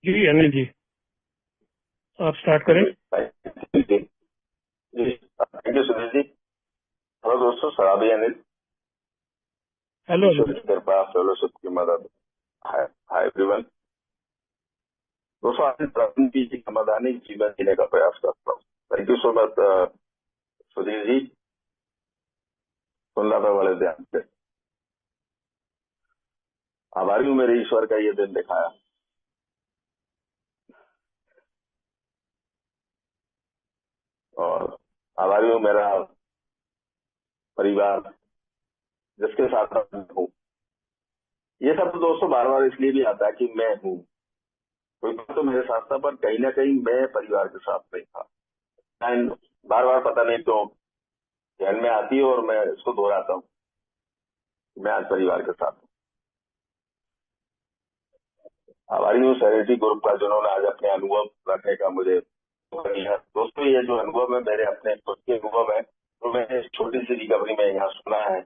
जी अनिल जी, आप स्टार्ट करें। जी thank you Sunil ji. Hello दोस्तों, सराबी अनिल। हेलो ईश्वर अनिल। की कृपा, फेलोशिप की मदद। Hi hi everyone. दोस्तों, आज प्रश्न की समाधानी जीवन जीने का प्रयास करता हूँ। Thank you so much Sudhir ji. सुन रहा था बड़े ध्यान से। आभारी हूँ मेरे ईश्वर का ये दिन दिखाया, और आभारी हूँ मेरा परिवार जिसके साथ मैं हूँ। ये सब तो दोस्तों बार बार इसलिए भी आता है कि मैं हूँ, कोई बात तो मेरे साथ था, पर कहीं ना कहीं मैं परिवार के साथ नहीं था। एंड बार बार पता नहीं क्यों ध्यान में आती है और मैं इसको दोहराता हूँ। मैं आज परिवार के साथ हूँ। आभारी हूँ सैनिटी ग्रुप का, जिन्होंने आज अपने अनुभव रखने का मुझे मौका दिया। दोस्तों, ये जो अनुभव है मेरे अपने खुद के अनुभव है, तो मैंने इस छोटी सी रिकवरी में यहाँ सुना है,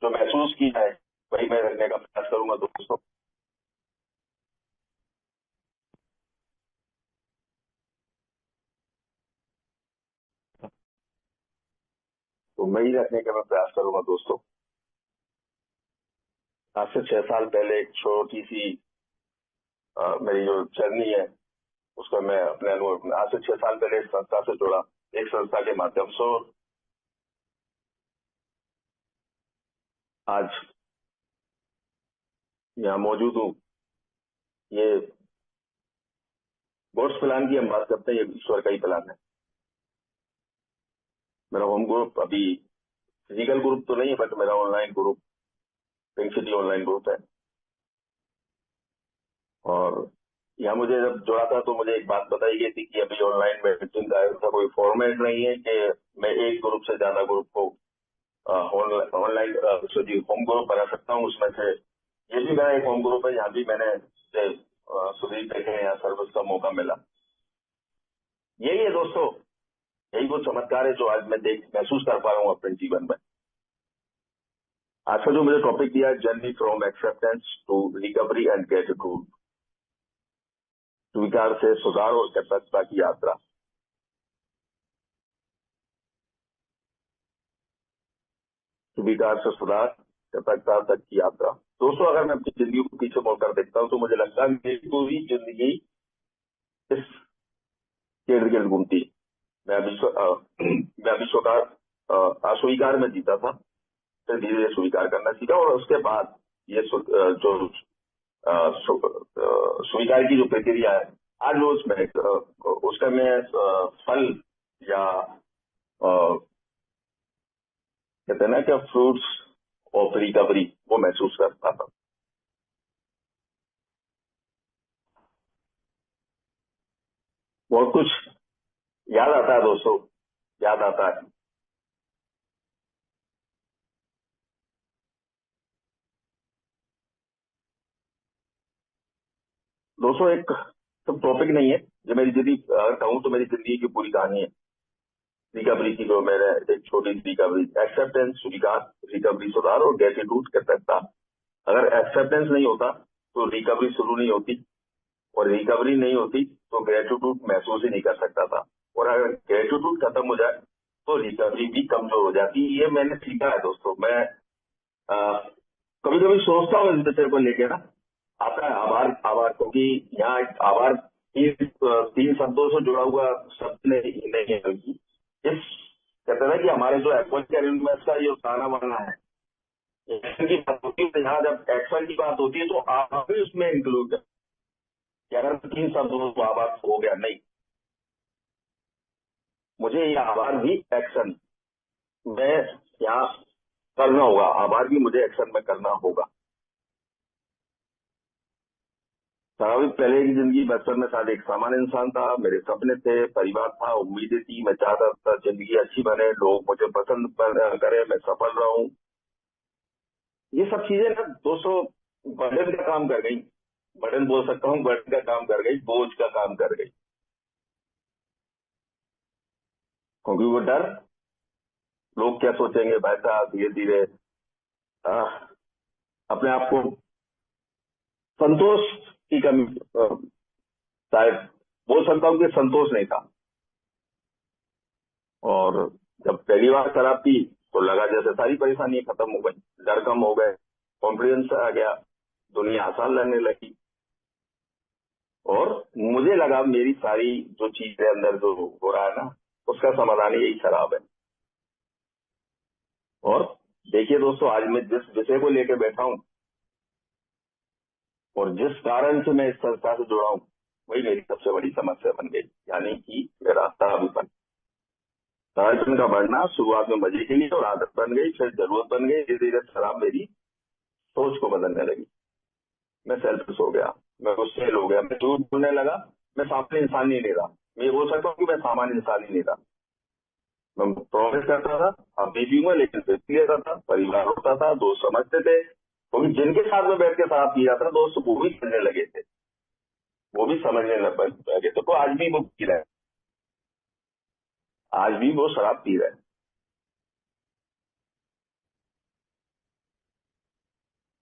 जो महसूस किया है, वही मैं रखने का प्रयास करूंगा दोस्तों। तो मैं ही रखने का मैं प्रयास करूंगा दोस्तों। आज से 6 साल पहले एक छोटी सी मेरी जो जर्नी है, उसका मैं अपने अनुभव, आज से 6 साल पहले एक संस्था से जुड़ा, एक संस्था के माध्यम से आज यहाँ मौजूद हूँ। ये गॉड्स प्लान की हम बात करते हैं, ये ईश्वर का ही प्लान है। मेरा होम ग्रुप अभी फिजिकल ग्रुप तो नहीं है, बट मेरा online group pink city online group है। और यहाँ मुझे जब जुड़ा था तो मुझे एक बात बताई गई थी कि अभी ऑनलाइन मीटिंग का ऐसा कोई फॉर्मेट नहीं है कि मैं एक ग्रुप से ज्यादा ग्रुप को ऑनलाइन होम ग्रुप बना सकता हूँ। उसमें से ये भी मेरा एक होम ग्रुप है, यहाँ भी मैंने सुधीर देखे यहाँ सर्विस का मौका मिला। यही है दोस्तों, यही वो चमत्कार है जो आज मैं महसूस कर पा रहा हूँ अपने जीवन में। आज का जो मुझे टॉपिक दिया है, journey from acceptance to recovery and gratitude, स्वीकार से सुधार और कृतज्ञता की यात्रा। स्वीकार से सुधार, कृतज्ञता तक की यात्रा। दोस्तों, अगर मैं अपनी जिंदगी को पीछे मुड़कर देखता हूँ तो मुझे लगता है मेरी पूरी जिंदगी इस इर्द गिर्द घूमती है। मैं अभी स्वीकार अस्वीकार में जीता था, फिर धीरे धीरे स्वीकार करना सीखा, और उसके बाद ये जो स्वीकार की जो प्रक्रिया है, आज रोज में उसका मैं फल या कहते हैं ना कि फ्रूट्स ऑफ रिकवरी वो महसूस कर पाता हूँ। बहुत कुछ याद आता है दोस्तों, याद आता है। दोस्तों, एक सब टॉपिक नहीं है, जो मेरी जिंदगी अगर कहूँ तो मेरी जिंदगी की पूरी कहानी है रिकवरी की। जो मैंने एक छोटी सी रिकवरी, एक्सेप्टेंस, स्वीकार, रिकवरी, सुधार और ग्रेटिट्यूड कृतज्ञता। अगर एक्सेप्टेंस नहीं होता तो रिकवरी शुरू नहीं होती, और रिकवरी नहीं होती तो ग्रेटिट्यूड महसूस ही नहीं कर सकता था, और अगर ग्रेटिट्यूड खत्म हो जाए तो रिकवरी भी कमजोर हो जाती है। ये मैंने सीखा है दोस्तों। मैं कभी कभी सोचता हूँ इस विषय को लेकर ना, आता है आभार। आभार क्योंकि यहाँ एक आभार तीन शब्दों से जुड़ा हुआ शब्द नहीं है, बल्कि इस कहते हैं कि हमारे जो एप्पल के एलिमेंट्स का ये ताना बाना है, एक्शन की बात होती है, यहाँ जब एक्शन की बात होती है तो आभार भी उसमें इंक्लूड है कि अगर 3 शब्दों तो आभार हो गया नहीं, मुझे ये आभार भी एक्शन में यहाँ करना होगा। आभार भी मुझे एक्शन में करना होगा। स्वाभाविक पहले की जिंदगी, बचपन में शायद एक सामान्य इंसान था, मेरे सपने थे, परिवार था, उम्मीदें थी, मैं चाहता था जिंदगी अच्छी बने, लोग मुझे पसंद करें, मैं सफल रहूं। ये सब चीजें ना दोस्तों बर्डन का काम कर गई। बर्डन बोल सकता हूँ, बर्डन का काम कर गई, बोझ का काम कर गई। क्योंकि वो डर, लोग क्या सोचेंगे, बैठा धीरे धीरे अपने आप को संतोष की कमी शायद बोल सकता हूँ कि संतोष नहीं था। और जब पहली बार शराब पी तो लगा जैसे सारी परेशानी खत्म हो गई, डर कम हो गए, कॉन्फिडेंस आ गया, दुनिया आसान लगने लगी। और मुझे लगा मेरी सारी जो चीजें अंदर जो हो रहा है ना, उसका समाधान यही शराब है। और देखिए दोस्तों, आज मैं जिस विषय को लेकर बैठा हूं और जिस कारण से मैं इस संस्था से जुड़ा हूं, वही मेरी सबसे बड़ी समस्या बन गई, यानी कि मेरा शराबीपन। शराबीपन का बढ़ना शुरुआत में मजे के लिए और आदत बन गई, फिर जरूरत बन गई। धीरे धीरे शराब मेरी सोच को बदलने लगी। मैं सेल्फिश हो गया, मैं गुस्सेल हो गया, मैं झूठ बोलने लगा, मैं सामान्य इंसान नहीं नहीं रहा। मैं ये बोल सकता हूँ कि मैं सामान्य इंसान ही नहीं रहा। मैं प्रॉमिस करता था अब नहीं पीऊंगा, लेकिन फिर पी लेता था। परिवार होता था, दोस्त समझते थे, क्योंकि जिनके साथ में बैठ के शराब पी रहा था दोस्त, वो भी समझने लगे थे, वो भी समझने लगे थे। तो आज भी वो पी रहे हैं, आज भी वो शराब पी रहे हैं।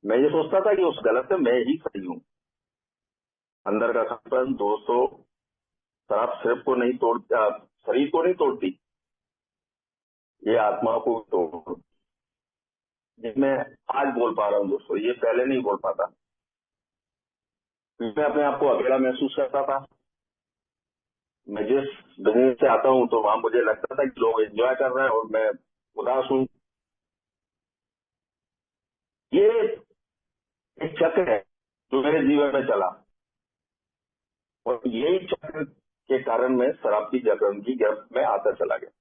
मैं ये सोचता था कि उस गलत से मैं ही सही हूँ। अंदर का खपन दोस्तों, शराब सिर्फ को नहीं शरीर को नहीं तोड़ती, ये आत्मा को भी तोड़। जिसमें आज बोल पा रहा हूँ दोस्तों, ये पहले नहीं बोल पाता। मैं अपने आप को अकेला महसूस करता था। मैं जिस बिजनेस से आता हूँ तो वहां मुझे लगता था कि लोग एंजॉय कर रहे हैं और मैं उदास हूँ। ये एक चक्र है जो मेरे जीवन में चला, और यही चक्र के कारण मैं शराब की जकड़न की गिरफ्त में आता चला गया।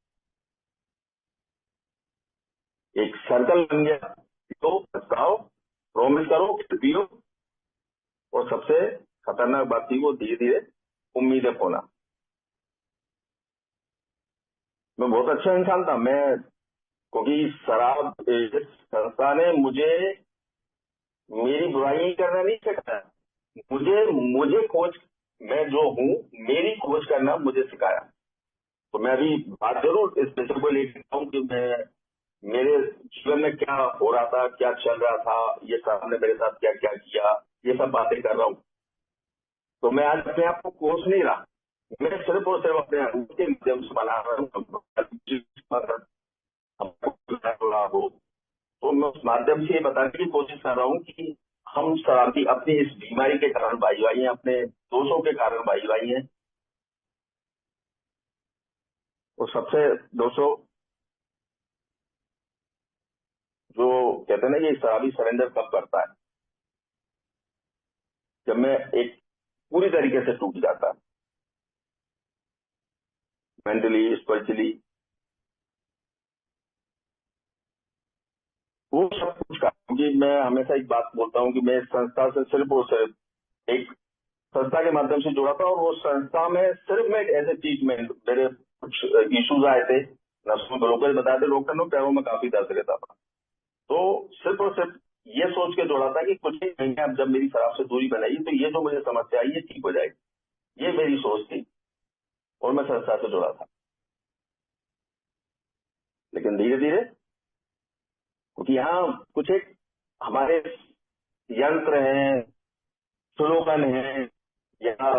एक सर्कल बन गया, तो बचाओ, प्रॉमिस करो, पियो, और सबसे खतरनाक बात थी वो धीरे धीरे उम्मीदें खोना। मैं बहुत अच्छा इंसान था, मैं, क्योंकि शराब इस संस्था ने मुझे मेरी बुराई करना नहीं सिखाया, मुझे मुझे खोज, मैं जो हूँ मेरी खोज करना मुझे सिखाया। तो मैं अभी बात जरूर इस विषय को लेकर हूँ कि मैं मेरे जीवन में क्या हो रहा था, क्या चल रहा था, ये साहब ने मेरे साथ क्या क्या किया, ये सब बातें कर रहा हूँ। तो मैं आज अपने आप को कोस नहीं रहा, मैं सिर्फ और सिर्फ अपने अनुभव के माध्यम से बना रहा हूँ। हो तो मैं उस माध्यम से ये बताने की कोशिश कर रहा हूँ कि हम शराबी अपनी इस बीमारी के कारण भाई भाई हैं, अपने दोषों के कारण भाई भाई हैं। और सबसे दोस्तों, जो कहते हैं ना, ये शराबी सरेंडर कब करता है, जब मैं एक पूरी तरीके से टूट जाता, मेंटली, स्पिरिचुअली, वो सब कुछ का। क्योंकि मैं हमेशा एक बात बोलता हूँ कि मैं इस संस्था से सिर्फ और सिर्फ एक संस्था के माध्यम से जुड़ा था, और वो संस्था में सिर्फ मैं एज ए ट्रीटमेंट, मेरे कुछ इश्यूज आए थे, नर्सों ब्रोकर बताए थे डॉक्टर ने, पैरों में काफी दर्द रहता था। तो सिर्फ और सिर्फ ये सोच के जोड़ा था कि कुछ ही महीने अब जब मेरी शराब से दूरी बनाई तो ये जो मुझे समस्या आई ये ठीक हो जाएगी, ये मेरी सोच थी, और मैं संस्था से जुड़ा था। लेकिन धीरे धीरे, क्योंकि यहाँ कुछ एक हमारे यंत्र हैं, स्लोगन है, या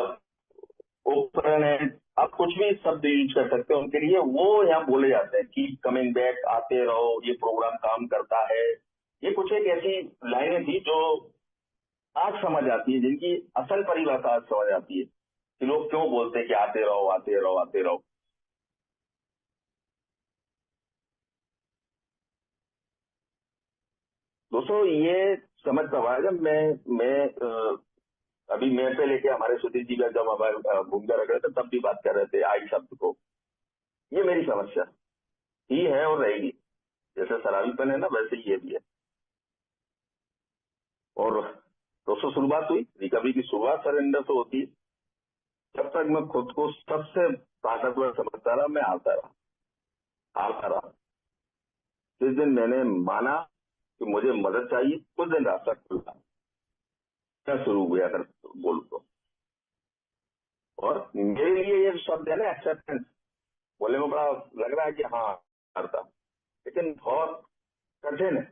उपकरण है, आप कुछ भी शब्द यूज कर सकते हो उनके लिए, वो यहाँ बोले जाते हैं कि कमिंग बैक, आते रहो, ये प्रोग्राम काम करता है। ये कुछ एक ऐसी लाइनें थी जो आज समझ आती है, जिनकी असल परिभाषा आज समझ आती है कि लोग क्यों बोलते हैं कि आते रहो, आते रहो, आते रहो। दोस्तों, ये समझ तब आया जब मैं अभी मेयर पे लेके हमारे सुधीर जी का जब हमारे भूमिका रख रहे थे, तब भी बात कर रहे थे आई शब्द को। ये मेरी समस्या ही है और रहेगी। जैसे शराबीपन है ना, वैसे ही ये भी है। और दोस्तों, शुरुआत हुई रिकवरी की, शुरुआत सरेंडर से होती है। जब तक मैं खुद को सबसे ताकतवर समझता रहा, मैं हारता रहा। जिस दिन मैंने माना कि मुझे मदद चाहिए, उस दिन रास्ता खुला, क्या शुरू हुआ अगर बोलूं तो। और मेरे लिए ये शब्द है ना, एक्सेप्टेंस, बोलने में बड़ा लग रहा है कि हाँ करता, लेकिन बहुत कठिन है।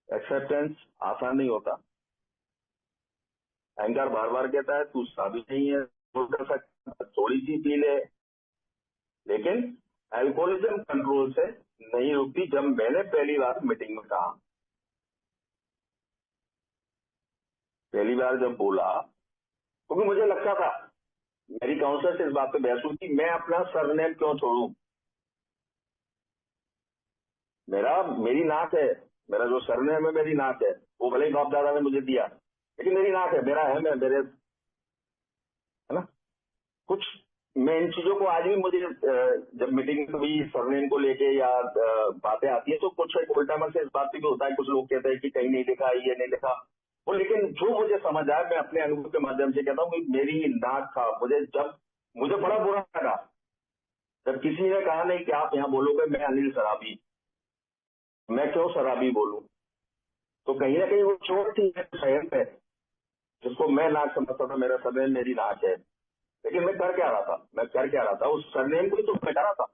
एक्सेप्टेंस आसान नहीं होता। एंकर बार बार कहता है तू शराबी नहीं है, कर सकता, थोड़ी सी पी ले, लेकिन अल्कोहलिज्म कंट्रोल से नहीं रुकती। जब मैंने पहली बार मीटिंग में कहा, पहली बार जब बोला, क्योंकि मुझे लगता था, मेरी काउंसलर से इस बात पे बहस हुई कि मैं अपना सरनेम क्यों छोड़ूं। मेरी नाक है, मेरा जो सरनेम है मेरी नाक है, वो भले ही बाप दादा ने मुझे दिया, लेकिन मेरी नाक है, मेरा है, मैं मेरे, है ना। कुछ मैं इन चीजों को आज भी मुझे जब मीटिंग में कभी सरनेम को लेके या बातें आती है तो कुछ एक उल्टा मन से इस बात पे भी होता है। कुछ लोग कहते हैं कि कहीं नहीं लिखा, ये नहीं लिखा, वो, लेकिन जो मुझे समझ आया मैं अपने अनुभव के माध्यम से कहता हूँ कि मेरी नाक था। मुझे बड़ा बुरा लगा जब किसी ने कहा नहीं कि आप यहाँ बोलोगे मैं अनिल शराबी, मैं क्यों शराबी बोलूं। तो कहीं ना कहीं वो चोट थी शहर पे, जिसको मैं नाक समझता था, मेरा सरनेम मेरी नाक है। लेकिन मैं कर क्या रहा था, उस सरनेम को ही तो मैं कर रहा था।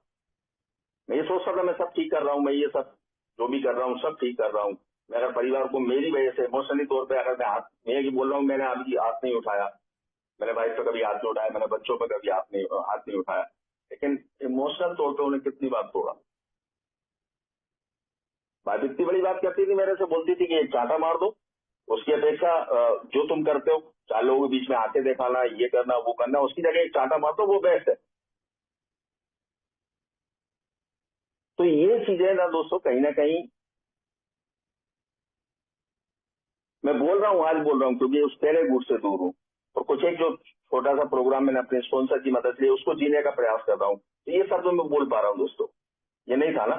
मैं ये सोचता था मैं सब ठीक कर रहा हूँ, मैं ये सब जो भी कर रहा हूँ सब ठीक कर रहा हूँ। मैं अगर परिवार को मेरी वजह से इमोशनली तौर पे अगर मैं ये बोल रहा हूँ मैंने अभी हाथ नहीं उठाया, मैंने वाइफ पे कभी हाथ नहीं उठाया, मैंने बच्चों पे कभी हाथ नहीं उठाया, लेकिन इमोशनल तौर पे उन्हें कितनी बात तोड़ा। बात इतनी बड़ी बात करती थी, मेरे से बोलती थी कि एक चांटा मार दो, उसकी अपेक्षा जो तुम करते हो, 4 लोगों के बीच में आंखें दिखाना, ये करना वो करना, उसकी जगह एक चांटा मार दो, वो बेस्ट है। तो ये चीजें ना दोस्तों कहीं ना कहीं मैं बोल रहा हूँ, आज बोल रहा हूँ क्योंकि उस पहले गुट से दूर हूँ, और कुछ एक जो छोटा सा प्रोग्राम मैंने अपने स्पॉन्सर की मदद ली उसको जीने का प्रयास कर रहा हूँ। तो ये सब जो मैं बोल पा रहा हूँ दोस्तों, ये नहीं था ना।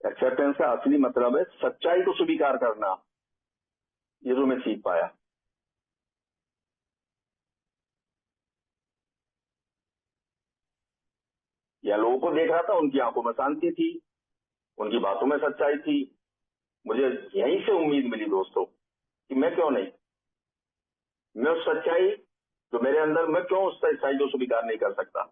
एक्सेप्टेंस का असली मतलब है सच्चाई को स्वीकार करना, ये जो मैं सीख पाया। या लोगों को देख रहा था, उनकी आंखों में शांति थी, उनकी बातों में सच्चाई थी। मुझे यहीं से उम्मीद मिली दोस्तों कि मैं क्यों नहीं, मैं उस सच्चाई जो मेरे अंदर, मैं क्यों उस सच्चाई को स्वीकार नहीं कर सकता।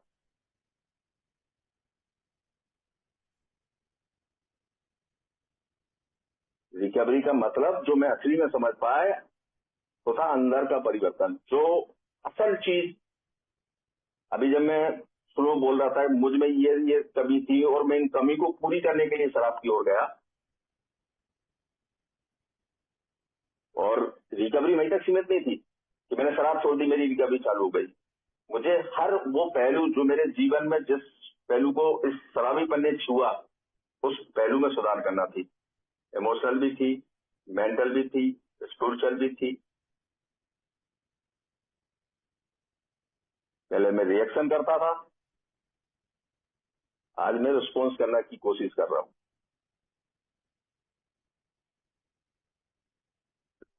रिकवरी का मतलब जो मैं असली में समझ पाया तो था अंदर का परिवर्तन। जो असल चीज, अभी जब मैं स्लो बोल रहा था, मुझ में ये कमी थी और मैं इन कमी को पूरी करने के लिए शराब की ओर गया, और रिकवरी वहीं तक सीमित नहीं थी कि मैंने शराब छोड़ दी मेरी रिकवरी चालू हो गई। मुझे हर वो पहलू जो मेरे जीवन में, जिस पहलू को इस शराबीपन ने छुआ, उस पहलू में सुधार करना थी। इमोशनल भी थी, मेंटल भी थी, स्पिरिचुअल भी थी। पहले मैं रिएक्शन करता था, आज मैं रिस्पॉन्स करने की कोशिश कर रहा हूँ।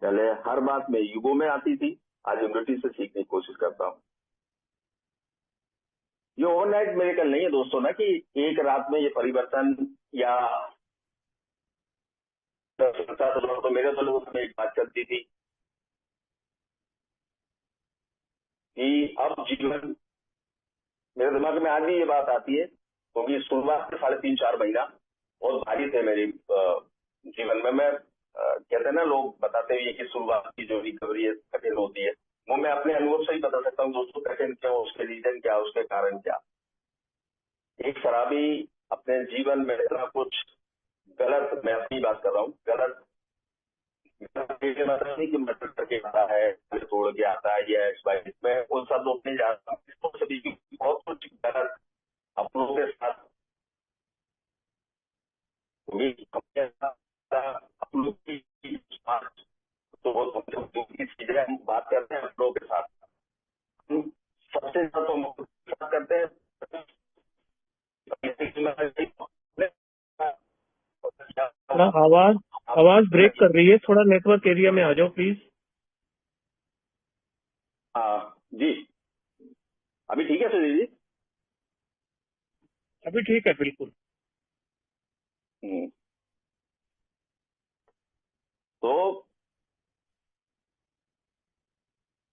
पहले हर बात में ईगो में आती थी, आज ह्यूमिलिटी से सीखने की कोशिश करता हूँ। ये ओवरनाइट मिरेकल नहीं है दोस्तों ना, कि एक रात में ये परिवर्तन, या तो मेरे तो लोगों में एक बात चलती थी कि अब जीवन, मेरे दिमाग में आज भी ये बात आती है क्योंकि शुरुआत के 3.5-4 महीना बहुत भारी थे मेरी जीवन में। मैं कहते हैं ना, लोग बताते हैं कि शुरुआत की जो रिकवरी है कठिन होती है, वो मैं अपने अनुभव से ही बता सकता हूँ दोस्तों, कठिन क्यों, उसके रीजन क्या, उसके कारण क्या। एक शराबी अपने जीवन में इतना कुछ गलत, मैं अपनी बात कर रहा हूँ, गलत ये मतलब नहीं कि मटर करके आता है, तोड़ के आता है, या एक्स वाई, मैं उन सब लोग नहीं जानता हूँ, सभी बहुत कुछ गलत अपनों के साथ हुई, अपनों की तो जो की चीजें हम बात करते हैं अपनों के साथ, हम सबसे ज्यादा तो हम बात करते हैं। थोड़ा आवाज आवाज ब्रेक कर रही है, थोड़ा नेटवर्क एरिया में आ जाओ प्लीज। जी, अभी ठीक है सुजीत जी। अभी ठीक है बिल्कुल। तो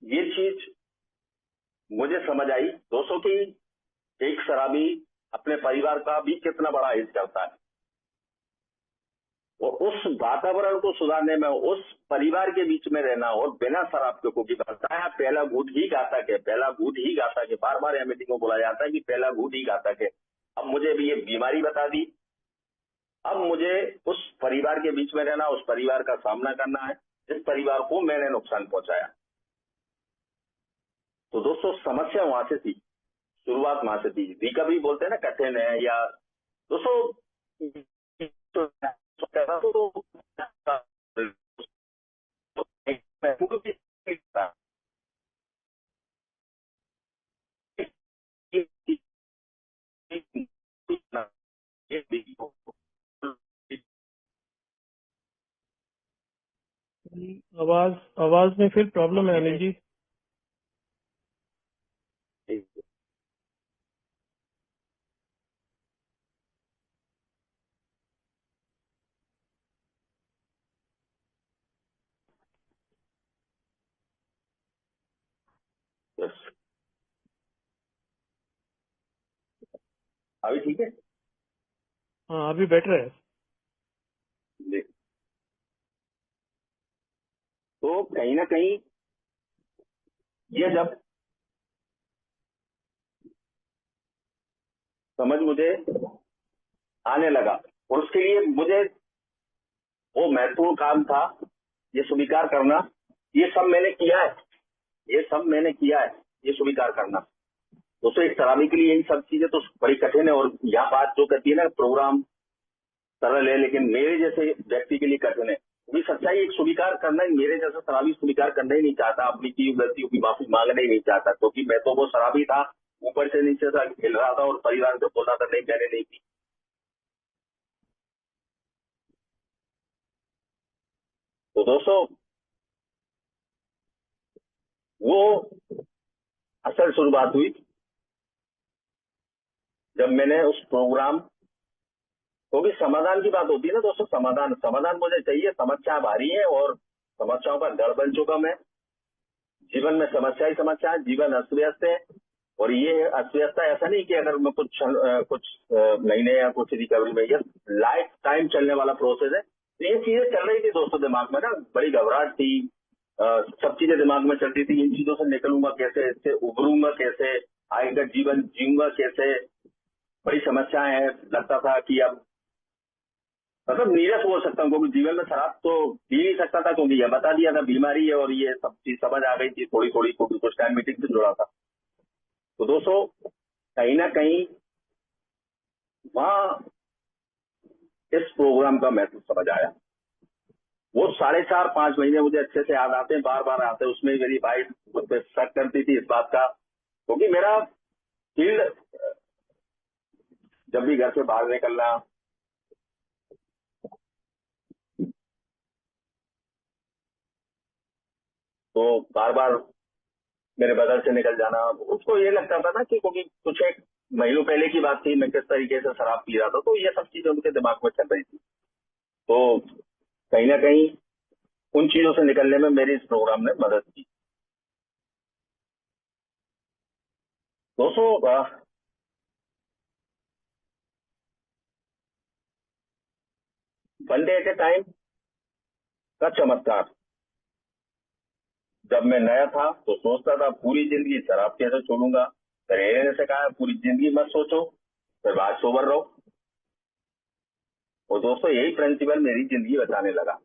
ये चीज मुझे समझ आई दोस्तों की एक शराबी अपने परिवार का भी कितना बड़ा हित करता है। और उस वातावरण को सुधारने में, उस परिवार के बीच में रहना और बिना शराब के, क्योंकि बताया पहला घूंट ही घातक है, पहला घूंट ही घातक है, बार बार यह मीटिंग को बोला जाता है कि पहला घूंट ही घातक है। अब मुझे भी ये बीमारी बता दी, अब मुझे उस परिवार के बीच में रहना, उस परिवार का सामना करना है जिस परिवार को मैंने नुकसान पहुंचाया। तो दोस्तों समस्या वहां से थी, शुरुआत वहां से थी। रिकवरी बोलते हैं ना कठिन है, या दोस्तों आवाज आवाज में फिर प्रॉब्लम है अनिल जी। अभी ठीक है हाँ अभी बेटर है। जी। तो कहीं ना कहीं ये जब समझ मुझे आने लगा, और उसके लिए मुझे वो महत्वपूर्ण काम था ये स्वीकार करना, ये सब मैंने किया है, ये सब मैंने किया है, ये स्वीकार करना। दोस्तों एक शराबी के लिए यही सब चीजें तो बड़ी कठिन है, और यह बात जो कहती है ना प्रोग्राम सरल है लेकिन मेरे जैसे व्यक्ति के लिए कठिन है। भी सच्चाई एक स्वीकार करना ही, मेरे जैसा शराबी स्वीकार करना ही नहीं चाहता, अपनी की गलतियों की माफी मांगना ही नहीं चाहता, क्योंकि मैं तो वो शराबी था, ऊपर से नीचे तक हिल रहा था और परिवार को बोला था नहीं मैंने नहीं की। तो दोस्तों वो असल शुरुआत हुई जब मैंने उस प्रोग्राम, क्योंकि समाधान की बात होती है ना दोस्तों, समाधान समाधान मुझे चाहिए। समस्या भारी है और समस्याओं का गढ़ बन चुका मैं, जीवन में समस्या ही समस्या है, जीवन अस्त व्यस्त है। और ये अस्त व्यस्तता ऐसा नहीं कि अगर मैं कुछ महीने या कुछ रिकवरी में, ये लाइफ टाइम चलने वाला प्रोसेस है। तो ये चीजें चल रही थी दोस्तों दिमाग में ना, बड़ी घबराहट थी, सब चीजें दिमाग में चलती थी, इन चीजों से निकलूंगा कैसे, इससे उभरूंगा कैसे, आगे जीवन जीऊंगा कैसे, बड़ी समस्याएं हैं। लगता था कि अब मतलब नीरस बोल सकता हूँ, क्योंकि जीवन में शराब तो पी नहीं सकता था, क्योंकि यह बता दिया था बीमारी है, और ये सब चीज समझ आ गई थी थोड़ी थोड़ी, क्योंकि कुछ टाइम मीटिंग से जुड़ा था। तो दोस्तों कहीं ना कहीं वहां इस प्रोग्राम का महत्व समझ आया। वो 4.5-5 महीने मुझे अच्छे से याद आते हैं, बार बार आते हैं। उसमें मेरी वाइफ मुझ पर शक करती थी इस बात का, क्योंकि मेरा फील्ड जब भी घर से बाहर निकलना, तो बार बार मेरे बगल से निकल जाना, उसको ये लगता था ना कि क्योंकि कुछ एक महीनों पहले की बात थी, मैं किस तरीके से शराब पी रहा था, तो ये सब चीजें उनके दिमाग में चल रही थी। तो कहीं ना कहीं उन चीजों से निकलने में मेरी इस प्रोग्राम ने मदद की। दोस्तों one day at a time का चमत्कार, जब मैं नया था तो सोचता था पूरी जिंदगी शराब कैसे छोड़ूंगा, फिर ने से कहा पूरी जिंदगी मत सोचो, फिर बाद सोबर रहो। और दोस्तों यही प्रिंसिपल मेरी जिंदगी बचाने लगा।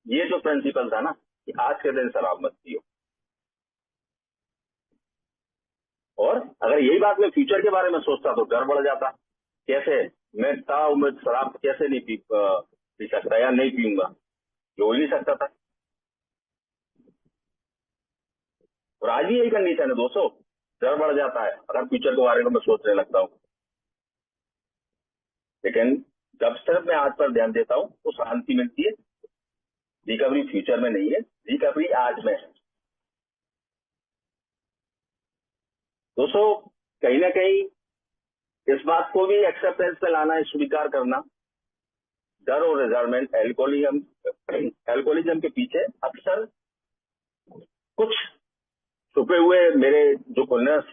ये जो प्रिंसिपल था ना कि आज के दिन शराब मत पियो, और अगर यही बात मैं फ्यूचर के बारे में सोचता तो डर बढ़ जाता, कैसे मैं मैं शराब कैसे नहीं पी सकता या नहीं पीऊंगा, ये हो ही नहीं सकता था। और आज भी यही कंडीशन है दोस्तों, डर बढ़ जाता है अगर फ्यूचर के बारे में मैं सोचने लगता हूँ। लेकिन जब सिर्फ मैं आज पर ध्यान देता हूँ तो शांति मिलती है। रिकवरी फ्यूचर में नहीं है, रिकवरी आज में है। दोस्तों कहीं ना कहीं इस बात को भी एक्सेप्टेंस में लाना है, स्वीकार करना। डर और रिजर्वमेंट, एल्कोहलिज्म के पीछे अक्सर कुछ छुपे हुए मेरे जो खुन्नस,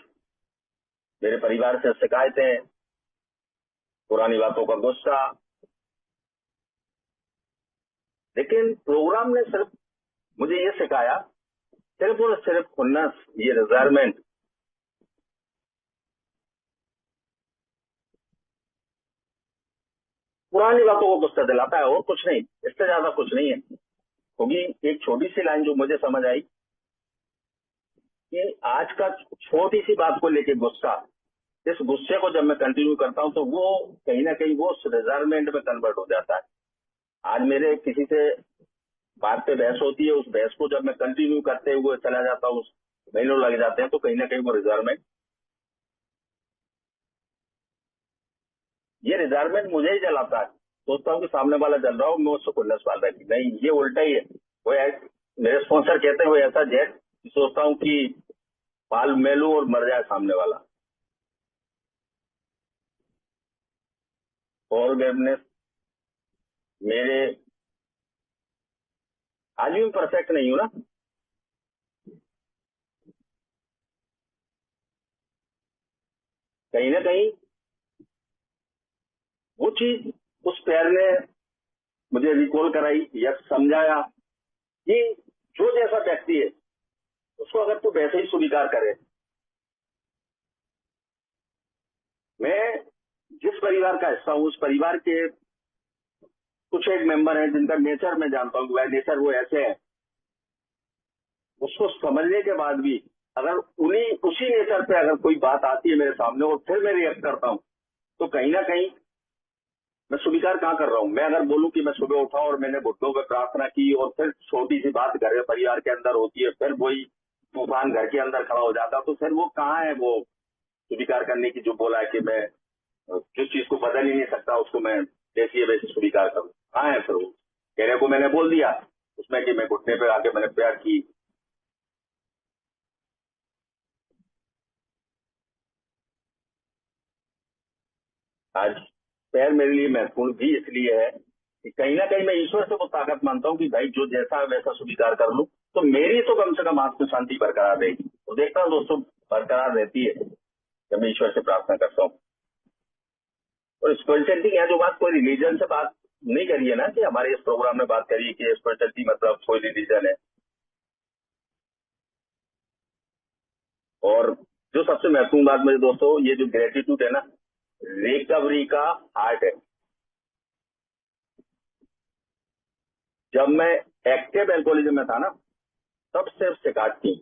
मेरे परिवार से शिकायतें, पुरानी बातों का गुस्सा, लेकिन प्रोग्राम ने सिर्फ मुझे ये सिखाया, सिर्फ और सिर्फ खुन्नस, ये रिजायरमेंट, पुरानी बातों को गुस्सा दिलाता है और कुछ नहीं, इससे ज्यादा कुछ नहीं है। क्योंकि एक छोटी सी लाइन जो मुझे समझ आई कि आज का छोटी सी बात को लेके गुस्सा, इस गुस्से को जब मैं कंटिन्यू करता हूं तो वो कहीं ना कहीं वो रिजर्वमेंट में कन्वर्ट हो जाता है। आज मेरे किसी से बात पे बहस होती है, उस बहस को जब मैं कंटिन्यू करते हुए चला जाता हूँ, महीनों लग जाते हैं, तो कहीं ना कहीं वो रिजर्वमेंट, ये रिजर्वमेंट मुझे ही जलाता है। सोचता हूँ कि सामने वाला जल रहा हो, मैं उससे खुन्नस पाल रहा है। नहीं, ये उल्टा ही है। वो मेरे स्पॉन्सर कहते हैं वो ऐसा जेट, सोचता हूँ कि पाल मैं लूं और मर जाए सामने वाला। फॉरगिवनेस, मेरे आज भी मैं परफेक्ट नहीं हूं ना, कहीं ना कहीं वो चीज उस पैर ने मुझे रिकॉल कराई या समझाया कि जो जैसा व्यक्ति है उसको अगर तू वैसे ही स्वीकार करे। मैं जिस परिवार का हिस्सा हूं, उस परिवार के कुछ एक मेंबर हैं जिनका नेचर मैं जानता हूँ, वह नेचर वो ऐसे है। उसको समझने के बाद भी अगर उन्हीं उसी नेचर पे अगर कोई बात आती है मेरे सामने और फिर मैं रिएक्ट करता हूँ, तो कहीं ना कहीं मैं स्वीकार कहाँ कर रहा हूँ। मैं अगर बोलूँ कि मैं सुबह उठा और मैंने घुटनों पर प्रार्थना की और फिर छोटी सी बात घर परिवार के अंदर होती है, फिर वही तूफान घर के अंदर खड़ा हो जाता, तो फिर वो कहाँ है वो स्वीकार करने की जो बोला है कि मैं जिस चीज को बदल ही नहीं सकता उसको मैं जैसी वैसे स्वीकार करूँ। कहाँ है फिर वो कहने को मैंने बोल दिया उसमें कि मैं घुटने पे आके मैंने प्यार की। आज पैर मेरे लिए महत्वपूर्ण भी इसलिए है कि कहीं ना कहीं मैं ईश्वर से वो ताकत मानता हूँ कि भाई जो जैसा है वैसा स्वीकार कर लूं तो मेरी तो कम से कम आत्म शांति बरकरार रहेगी। तो देखता हूँ दोस्तों बरकरार रहती है जब मैं ईश्वर से प्रार्थना करता हूँ। और स्पिरिचुअलिटी की जो बात कोई रिलीजन से बात नहीं करी है ना, कि हमारे इस प्रोग्राम में बात करी कि स्पिरिचुअलिटी मतलब कोई रिलीजन है। और जो सबसे महत्वपूर्ण बात मेरे दोस्तों, ये जो ग्रेटिट्यूड है ना, रिकवरी का आर्ट है। जब मैं एक्टिव एल्कोहलिज्म में था ना, तब सिर्फ शिकायत थी,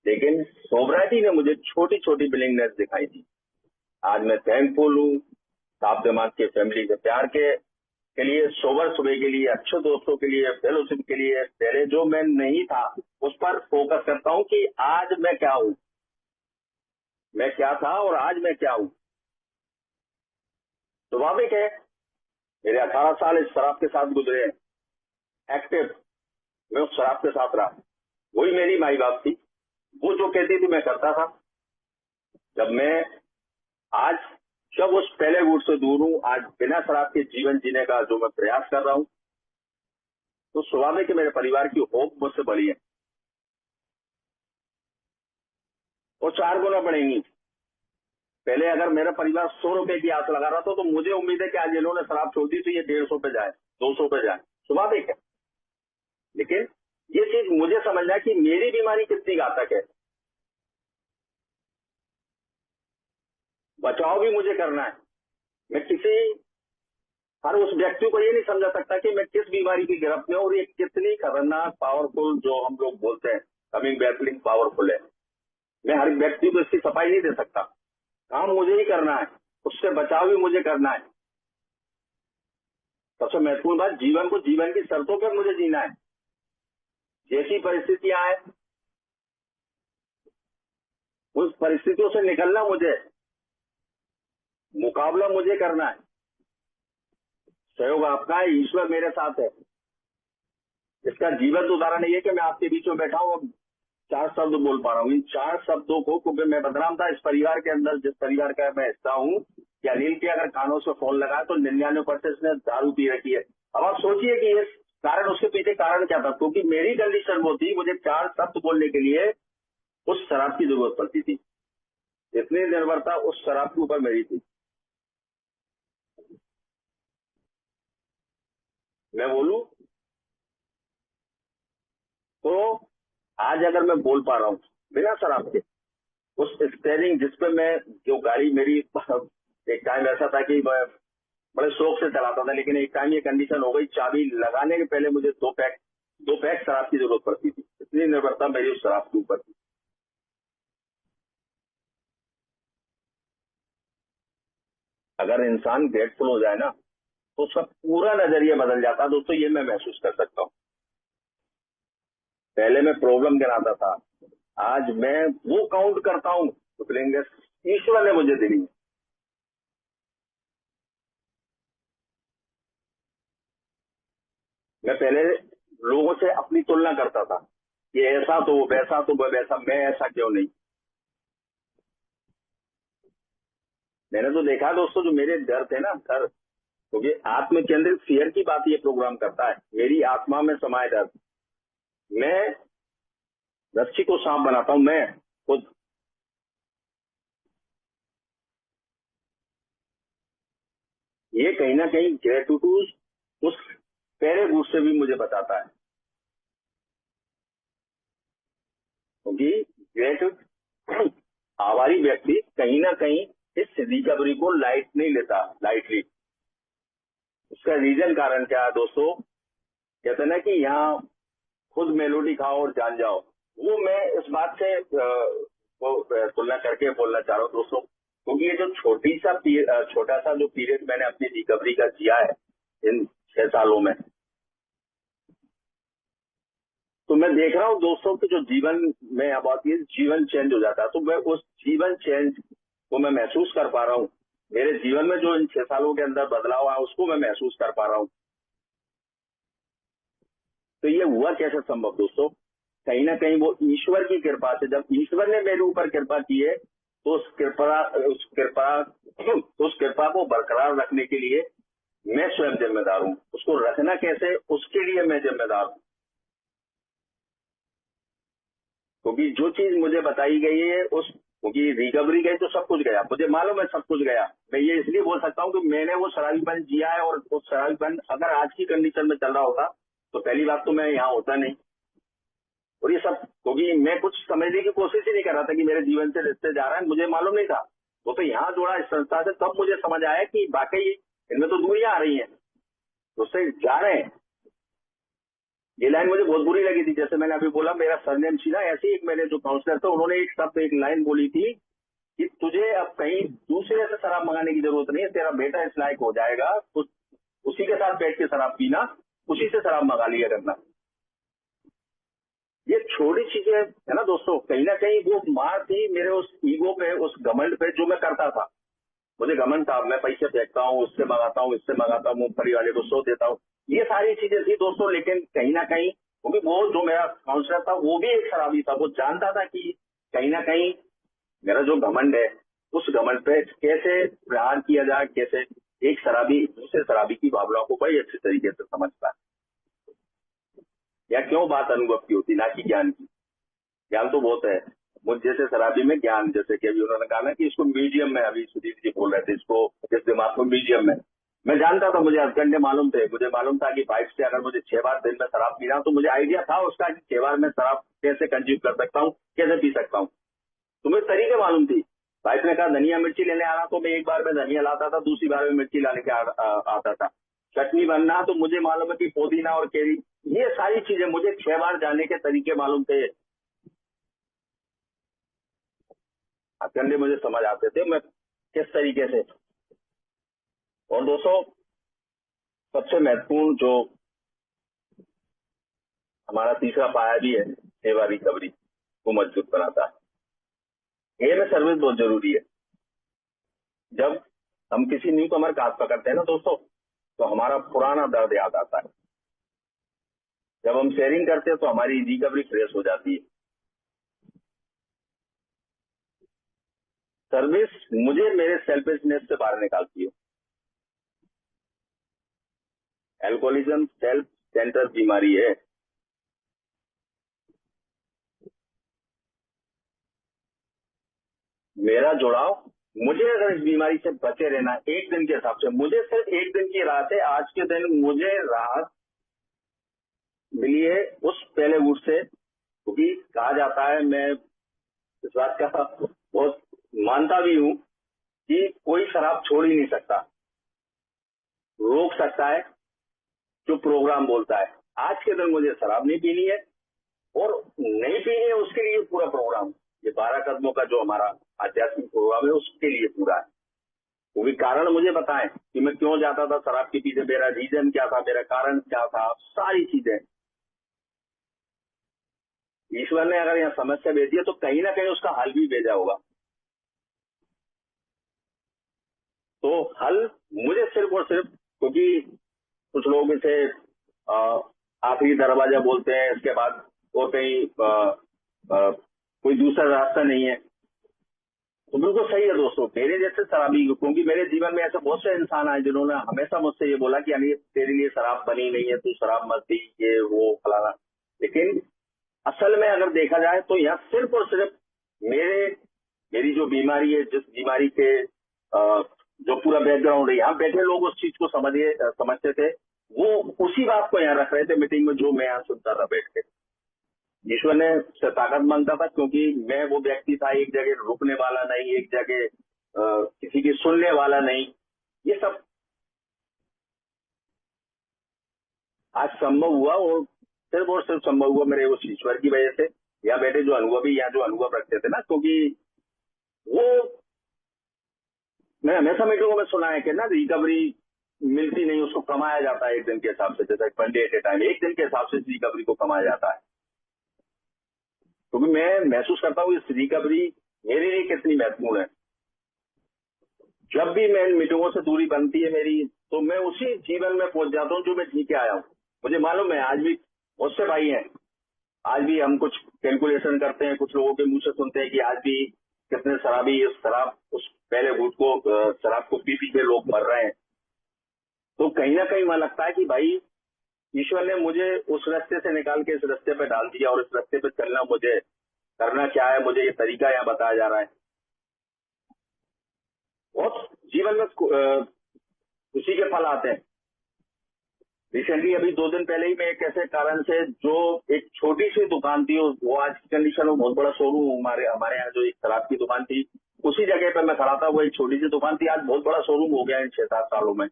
लेकिन सोबराइटी ने मुझे छोटी छोटी बिलिंगनेस दिखाई थी। आज मैं थैंकफुल हूँ साफ दिमाग के फैमिली के प्यार के लिए, सोबर सुबह के लिए, अच्छे दोस्तों के लिए, फेलोशिप के लिए। पहले जो मैं नहीं था उस पर फोकस करता हूँ कि आज मैं क्या हूँ, मैं क्या था और आज मैं क्या हूँ। स्वाभाविक है मेरे 18 साल इस शराब के साथ गुजरे हैं, एक्टिव मैं उस शराब के साथ रहा। वही मेरी माई बाप थी, वो जो कहती थी मैं करता था। जब मैं आज जब उस पहले वुड से दूर हूँ, आज बिना शराब के जीवन जीने का जो मैं प्रयास कर रहा हूँ, तो स्वाभाविक है मेरे परिवार की होप मुझसे बड़ी है और 4 गुना बढ़ेंगी। पहले अगर मेरा परिवार 100 रुपए की आस लगा रहा था, तो मुझे उम्मीद है कि आज इन्होंने शराब छोड़ दी तो ये 150 पे जाए, 200 पे जाए, स्वाभाविक है। लेकिन ये चीज मुझे समझना है कि मेरी बीमारी कितनी घातक है। बचाव भी मुझे करना है। मैं किसी हर उस व्यक्ति को ये नहीं समझा सकता कि मैं किस बीमारी की गिरफ्त में हूं और ये कितनी खतरनाक पावरफुल, जो हम लोग बोलते हैं कमिंग बैटलिंग पावरफुल है। मैं हर व्यक्ति को इसकी सफाई नहीं दे सकता। काम मुझे ही करना है, उससे बचाव भी मुझे करना है। सबसे महत्वपूर्ण बात, जीवन को जीवन की शर्तों पर मुझे जीना है। जैसी परिस्थितियां आए उस परिस्थितियों से निकलना मुझे, मुकाबला मुझे करना है। सहयोग आपका है, ईश्वर मेरे साथ है। इसका जीवंत उदाहरण ये है कि मैं आपके बीच में बैठा हूँ, अब 4 शब्द बोल पा रहा हूँ। इन 4 शब्दों को, क्योंकि मैं बदनाम था इस परिवार के अंदर, जिस परिवार का मैं हिस्सा हूँ, कि अनिल के अगर कानों से फोन लगा तो 99% ने दारू पी रखी है। अब आप सोचिए कि ये कारण, उसके पीछे कारण क्या था। क्योंकि मेरी कंडीशन वो थी, मुझे 4 शब्द बोलने के लिए उस शराब की जरूरत पड़ती थी। इतनी निर्भरता उस शराब के ऊपर मेरी थी। मैं बोलूं आज अगर मैं बोल पा रहा हूँ बिना शराब के, उस स्टेयरिंग जिसपे मैं, जो गाड़ी मेरी एक टाइम ऐसा था कि मैं बड़े शौक से चलाता था, लेकिन एक टाइम ये कंडीशन हो गई, चाबी लगाने के पहले मुझे दो पैक शराब की जरूरत पड़ती थी। इतनी निर्भरता मेरी उस शराब के ऊपर थी। अगर इंसान ग्रेटफुल हो जाए ना, तो उसका पूरा नजरिया बदल जाता है दोस्तों। ये मैं महसूस कर सकता हूँ। पहले मैं प्रॉब्लम गिनाता था, आज मैं वो काउंट करता हूँ तो ब्लेंगेस ईश्वर ने मुझे दी है। मैं पहले लोगों से अपनी तुलना करता था, ये ऐसा तो वैसा तो वैसा, मैं ऐसा क्यों नहीं। मैंने तो देखा दोस्तों, जो मेरे डर थे ना, डर, क्योंकि आत्म केंद्रित फियर की बात ये प्रोग्राम करता है। मेरी आत्मा में समाये डर, मैं रस्सी को सांप बनाता हूं, मैं खुद। ये कहीं ना कहीं ग्रेटिट्यूड उस पहले रूट से भी मुझे बताता है, क्योंकि ग्रेटिट्यूड आभारी व्यक्ति कहीं ना कहीं इस रिकवरी को नहीं लेता लाइटली। उसका रीजन कारण क्या है दोस्तों? कहते हैं ना कि यहाँ खुद मेलोडी खाओ और जान जाओ। वो मैं इस बात से वो तुलना करके बोलना चाह रहा हूँ दोस्तों, क्योंकि ये जो छोटा सा जो पीरियड मैंने अपनी रिकवरी का किया है इन 6 सालों में, तो मैं देख रहा हूँ दोस्तों कि जो जीवन में अब आती है, जीवन चेंज हो जाता है। तो मैं उस जीवन चेंज को मैं महसूस कर पा रहा हूँ। मेरे जीवन में जो इन 6 सालों के अंदर बदलाव आया उसको मैं महसूस कर पा रहा हूँ। तो ये हुआ कैसे संभव दोस्तों? कहीं ना कहीं वो ईश्वर की कृपा से, जब ईश्वर ने मेरे ऊपर कृपा की है, तो उस कृपा को बरकरार रखने के लिए मैं स्वयं जिम्मेदार हूँ। उसको रखना कैसे, उसके लिए मैं जिम्मेदार हूँ। क्योंकि जो चीज मुझे बताई गई है, क्योंकि रिकवरी गई तो सब कुछ गया, मुझे मालूम है सब कुछ गया। मैं ये इसलिए बोल सकता हूँ कि मैंने वो शराबीपन जिया है, और उस शराबीपन अगर आज की कंडीशन में चल रहा होता तो पहली बात तो मैं यहाँ होता नहीं। और ये सब क्योंकि मैं कुछ समझने की कोशिश ही नहीं कर रहा था कि मेरे जीवन से रिश्ते जा रहे हैं, मुझे मालूम नहीं था। वो तो यहाँ जुड़ा इस संस्था से, तब मुझे समझ आया कि वाकई इनमें तो दूरियां आ रही हैं, उससे जा रहे हैं। ये लाइन मुझे बहुत बुरी लगी थी। जैसे मैंने अभी बोला, मेरा सरनेम शीना, ऐसे ही मेरे जो काउंसलर थे उन्होंने एक लाइन बोली थी कि तुझे अब कहीं दूसरे से शराब मंगाने की जरूरत नहीं है, तेरा बेटा इस लायक हो जाएगा, उसी के साथ बैठ के शराब पीना, उसी से शराब मंगा लिया करना। ये छोटी चीजें है ना दोस्तों, कहीं ना कहीं वो मार थी मेरे उस ईगो पे, उस घमंड पे जो मैं करता था। मुझे घमंड था, मैं पैसे फेंकता हूँ, उससे मंगाता हूँ, इससे मंगाता हूँ, मूंगफली वाले को 100 देता हूँ, ये सारी चीजें थी दोस्तों। लेकिन कहीं ना कहीं, क्योंकि वो जो मेरा काउंसलर था वो भी एक शराबी था, वो जानता था कि कहीं ना कहीं मेरा जो घमंड है, उस घमंड पे कैसे प्रहार किया जाए, कैसे एक शराबी दूसरे शराबी की भावनाओं को बड़ी अच्छी तरीके से समझता है। या क्यों बात अनुभव की होती, ना कि ज्ञान की। ज्ञान तो बहुत है, मुझ जैसे शराबी में ज्ञान, जैसे कि अभी उन्होंने कहा ना कि इसको म्यूजियम में, अभी सुधीर जी बोल रहे थे, इसको इस दिमाग को म्यूजियम में। मैं जानता था, मुझे घंटे मालूम थे, मुझे मालूम था कि पाइप से अगर मुझे 6 बार दिन में शराब पीना, तो मुझे आइडिया था उसका कि 6 बार में शराब कैसे कंज्यूम कर सकता हूँ, कैसे पी सकता हूँ। तो मुझे तरीके मालूम थी। पाइप ने कहा धनिया मिर्ची लेने आना, तो मैं एक बार में धनिया लाता था, दूसरी बार में मिर्ची लाने के आता था। चटनी बनना, तो मुझे मालूम है कि पुदीना और केरी, ये सारी चीजें मुझे 6 बार जाने के तरीके मालूम थे। अखंडे मुझे समझ आते थे मैं किस तरीके से। और दोस्तों, सबसे महत्वपूर्ण जो हमारा तीसरा पाया भी है, सेवा रिकवरी को मजबूत बनाता है। ये में सर्विस बहुत जरूरी है। जब हम किसी न्यू कमर का हाथ पकड़ते हैं ना दोस्तों, तो हमारा पुराना दर्द याद आता है। जब हम शेयरिंग करते हैं तो हमारी रिकवरी फ्रेश हो जाती है। सर्विस मुझे मेरे सेल्फिशनेस से बाहर निकालती है। एल्कोहलिज्म सेल्फ सेंटर बीमारी है। मेरा जुड़ाव, मुझे अगर इस बीमारी से बचे रहना एक दिन के हिसाब से, मुझे सिर्फ एक दिन की राहत है। आज के दिन मुझे राहत मिली है उस पहले वुड से, क्योंकि कहा जाता है, मैं इस बात का बहुत मानता भी हूँ कि कोई शराब छोड़ ही नहीं सकता, रोक सकता है जो प्रोग्राम बोलता है। आज के दिन मुझे शराब नहीं पीनी है, और नहीं पीनी है उसके लिए पूरा प्रोग्राम, ये 12 कदमों का जो हमारा आध्यात्मिक प्रोग्राम है उसके लिए पूरा है। वो भी कारण मुझे बताएं कि मैं क्यों जाता था शराब के पीछे, मेरा रीजन क्या था, मेरा कारण क्या था, सारी चीजें। ईश्वर ने अगर यहाँ समस्या भेजी है तो कहीं ना कहीं उसका हल भी भेजा होगा। तो हल मुझे सिर्फ और सिर्फ, क्योंकि कुछ लोग इसे आखिरी दरवाजा बोलते हैं, इसके बाद और कहीं कोई दूसरा रास्ता नहीं है, तो बिल्कुल सही है दोस्तों। मेरे जैसे शराबी, क्योंकि मेरे जीवन में ऐसे बहुत से इंसान आए जिन्होंने हमेशा मुझसे ये बोला कि अनिल तेरे लिए शराब बनी नहीं है, तू शराब मत पी, ये वो फलाना। लेकिन असल में अगर देखा जाए तो यहाँ सिर्फ और सिर्फ मेरी जो बीमारी है, जिस बीमारी के जो पूरा बैकग्राउंड है, यहाँ बैठे लोग उस चीज को समझते थे, वो उसी बात को यहाँ रख रहे थे मीटिंग में, जो मैं यहाँ सुनता था बैठ के। ईश्वर ने ताकत मांगता था, क्योंकि मैं वो व्यक्ति था एक जगह रुकने वाला नहीं, एक जगह किसी की सुनने वाला नहीं। ये सब आज संभव हुआ, और सिर्फ संभव हुआ मेरे उस ईश्वर की वजह से। यहाँ बैठे जो अनुभवी, यहाँ जो अनुभव रखते थे ना, क्योंकि वो, मैं हमेशा मीटिंगों में सुना है कि ना रिकवरी मिलती नहीं, उसको कमाया जाता है एक दिन के हिसाब से, जैसे one day at a time, एक दिन के हिसाब से रिकवरी को कमाया जाता है। क्योंकि मैं महसूस करता हूँ इस रिकवरी मेरे लिए कितनी महत्वपूर्ण है। जब भी मैं मीटिंगों से दूरी बनती है मेरी, तो मैं उसी जीवन में पहुंच जाता हूँ जो मैं जी के आया हूँ। मुझे मालूम है आज भी बहुत से भाई हैं, आज भी हम कुछ कैलकुलेशन करते हैं, कुछ लोगों के मुंह से सुनते हैं कि आज भी कितने शराबी उस पहले घूट को शराब को पी के लोग मर रहे हैं। तो कहीं ना कहीं वहां लगता है कि भाई ईश्वर ने मुझे उस रास्ते से निकाल के इस रास्ते पे डाल दिया, और इस रास्ते पे चलना, मुझे करना क्या है, मुझे ये तरीका यहाँ बताया जा रहा है। और जीवन में खुशी के फल आते हैं। रिसेंटली अभी 2 दिन पहले ही मैं एक ऐसे कारण से, जो एक छोटी सी दुकान थी, वो आज की कंडीशन में बहुत बड़ा शोरूम, हमारे यहाँ जो एक शराब की दुकान थी उसी जगह पे मैं खड़ा था, वो एक छोटी सी दुकान थी, आज बहुत बड़ा शोरूम हो गया इन 6-7 सालों में।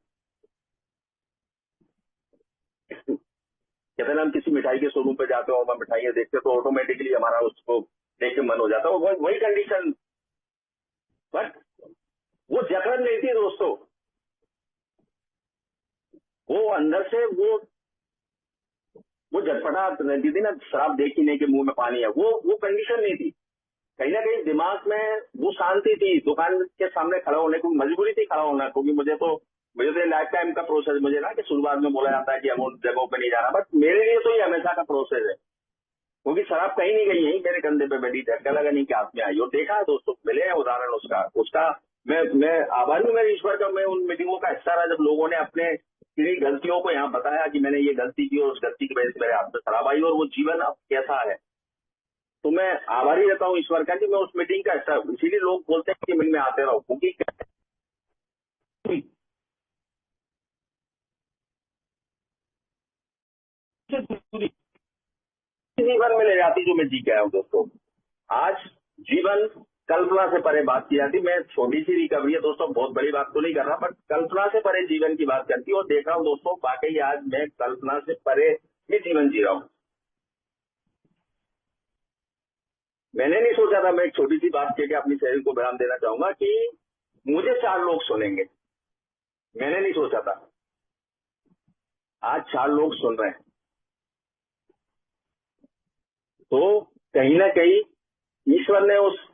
कहते ना, हम किसी मिठाई के शोरूम पे जाते हो, हम मिठाइयाँ देखते तो ऑटोमेटिकली हमारा उसको देख के मन हो जाता है, वही कंडीशन। बट वो जकड़न नहीं थी दोस्तों, वो अंदर से वो झटपटाहट रहती थी ना, शराब देखी नहीं कि मुंह में पानी है, वो कंडीशन नहीं थी। कहीं ना कहीं दिमाग में वो शांति थी, दुकान के सामने खड़ा होने की मजबूरी थी खड़ा होना, क्योंकि मुझे तो लाइफ टाइम का प्रोसेस, मुझे ना कि शुरुआत में बोला जाता है कि हम उन जगहों पे नहीं जाना, बट मेरे लिए तो ये हमेशा का प्रोसेस है, क्योंकि शराब कहीं नहीं गई, यही मेरे कंधे पे बैठी, झटका लगा नहीं कि हाथ में आई। और देखा है दोस्तों, मिले हैं उदाहरण उसका मैं आभारी हूँ मेरे ईश्वर का। मैं उन मीटिंगों का हिस्सा रहा जब लोगों ने अपने किन्हीं गलतियों को यहाँ बताया कि मैंने ये गलती की और उस गलती की वजह से मेरे हाथ में शराब आई, और वो जीवन अब कैसा है। तो मैं आभारी रहता हूँ ईश्वर का कि मैं उस मीटिंग का हिस्सा हूँ। इसीलिए लोग बोलते हैं कि में आते रहो, क्योंकि जीवन में ले जाती जो मैं जी के आया हूँ दोस्तों। आज जीवन कल्पना से परे बात की जाती। मैं छोटी सी रिकवरी है दोस्तों, बहुत बड़ी बात तो नहीं कर रहा, बट कल्पना से परे जीवन की बात करती हूँ, और देख रहा हूँ दोस्तों वाकई आज मैं कल्पना से परे भी जीवन जी रहा हूँ। मैंने नहीं सोचा था, मैं एक छोटी सी बात कह के अपनी शरीर को विराम देना चाहूंगा कि मुझे 4 लोग सुनेंगे। मैंने नहीं सोचा था, आज 4 लोग सुन रहे हैं। तो कहीं ना कहीं ईश्वर ने उस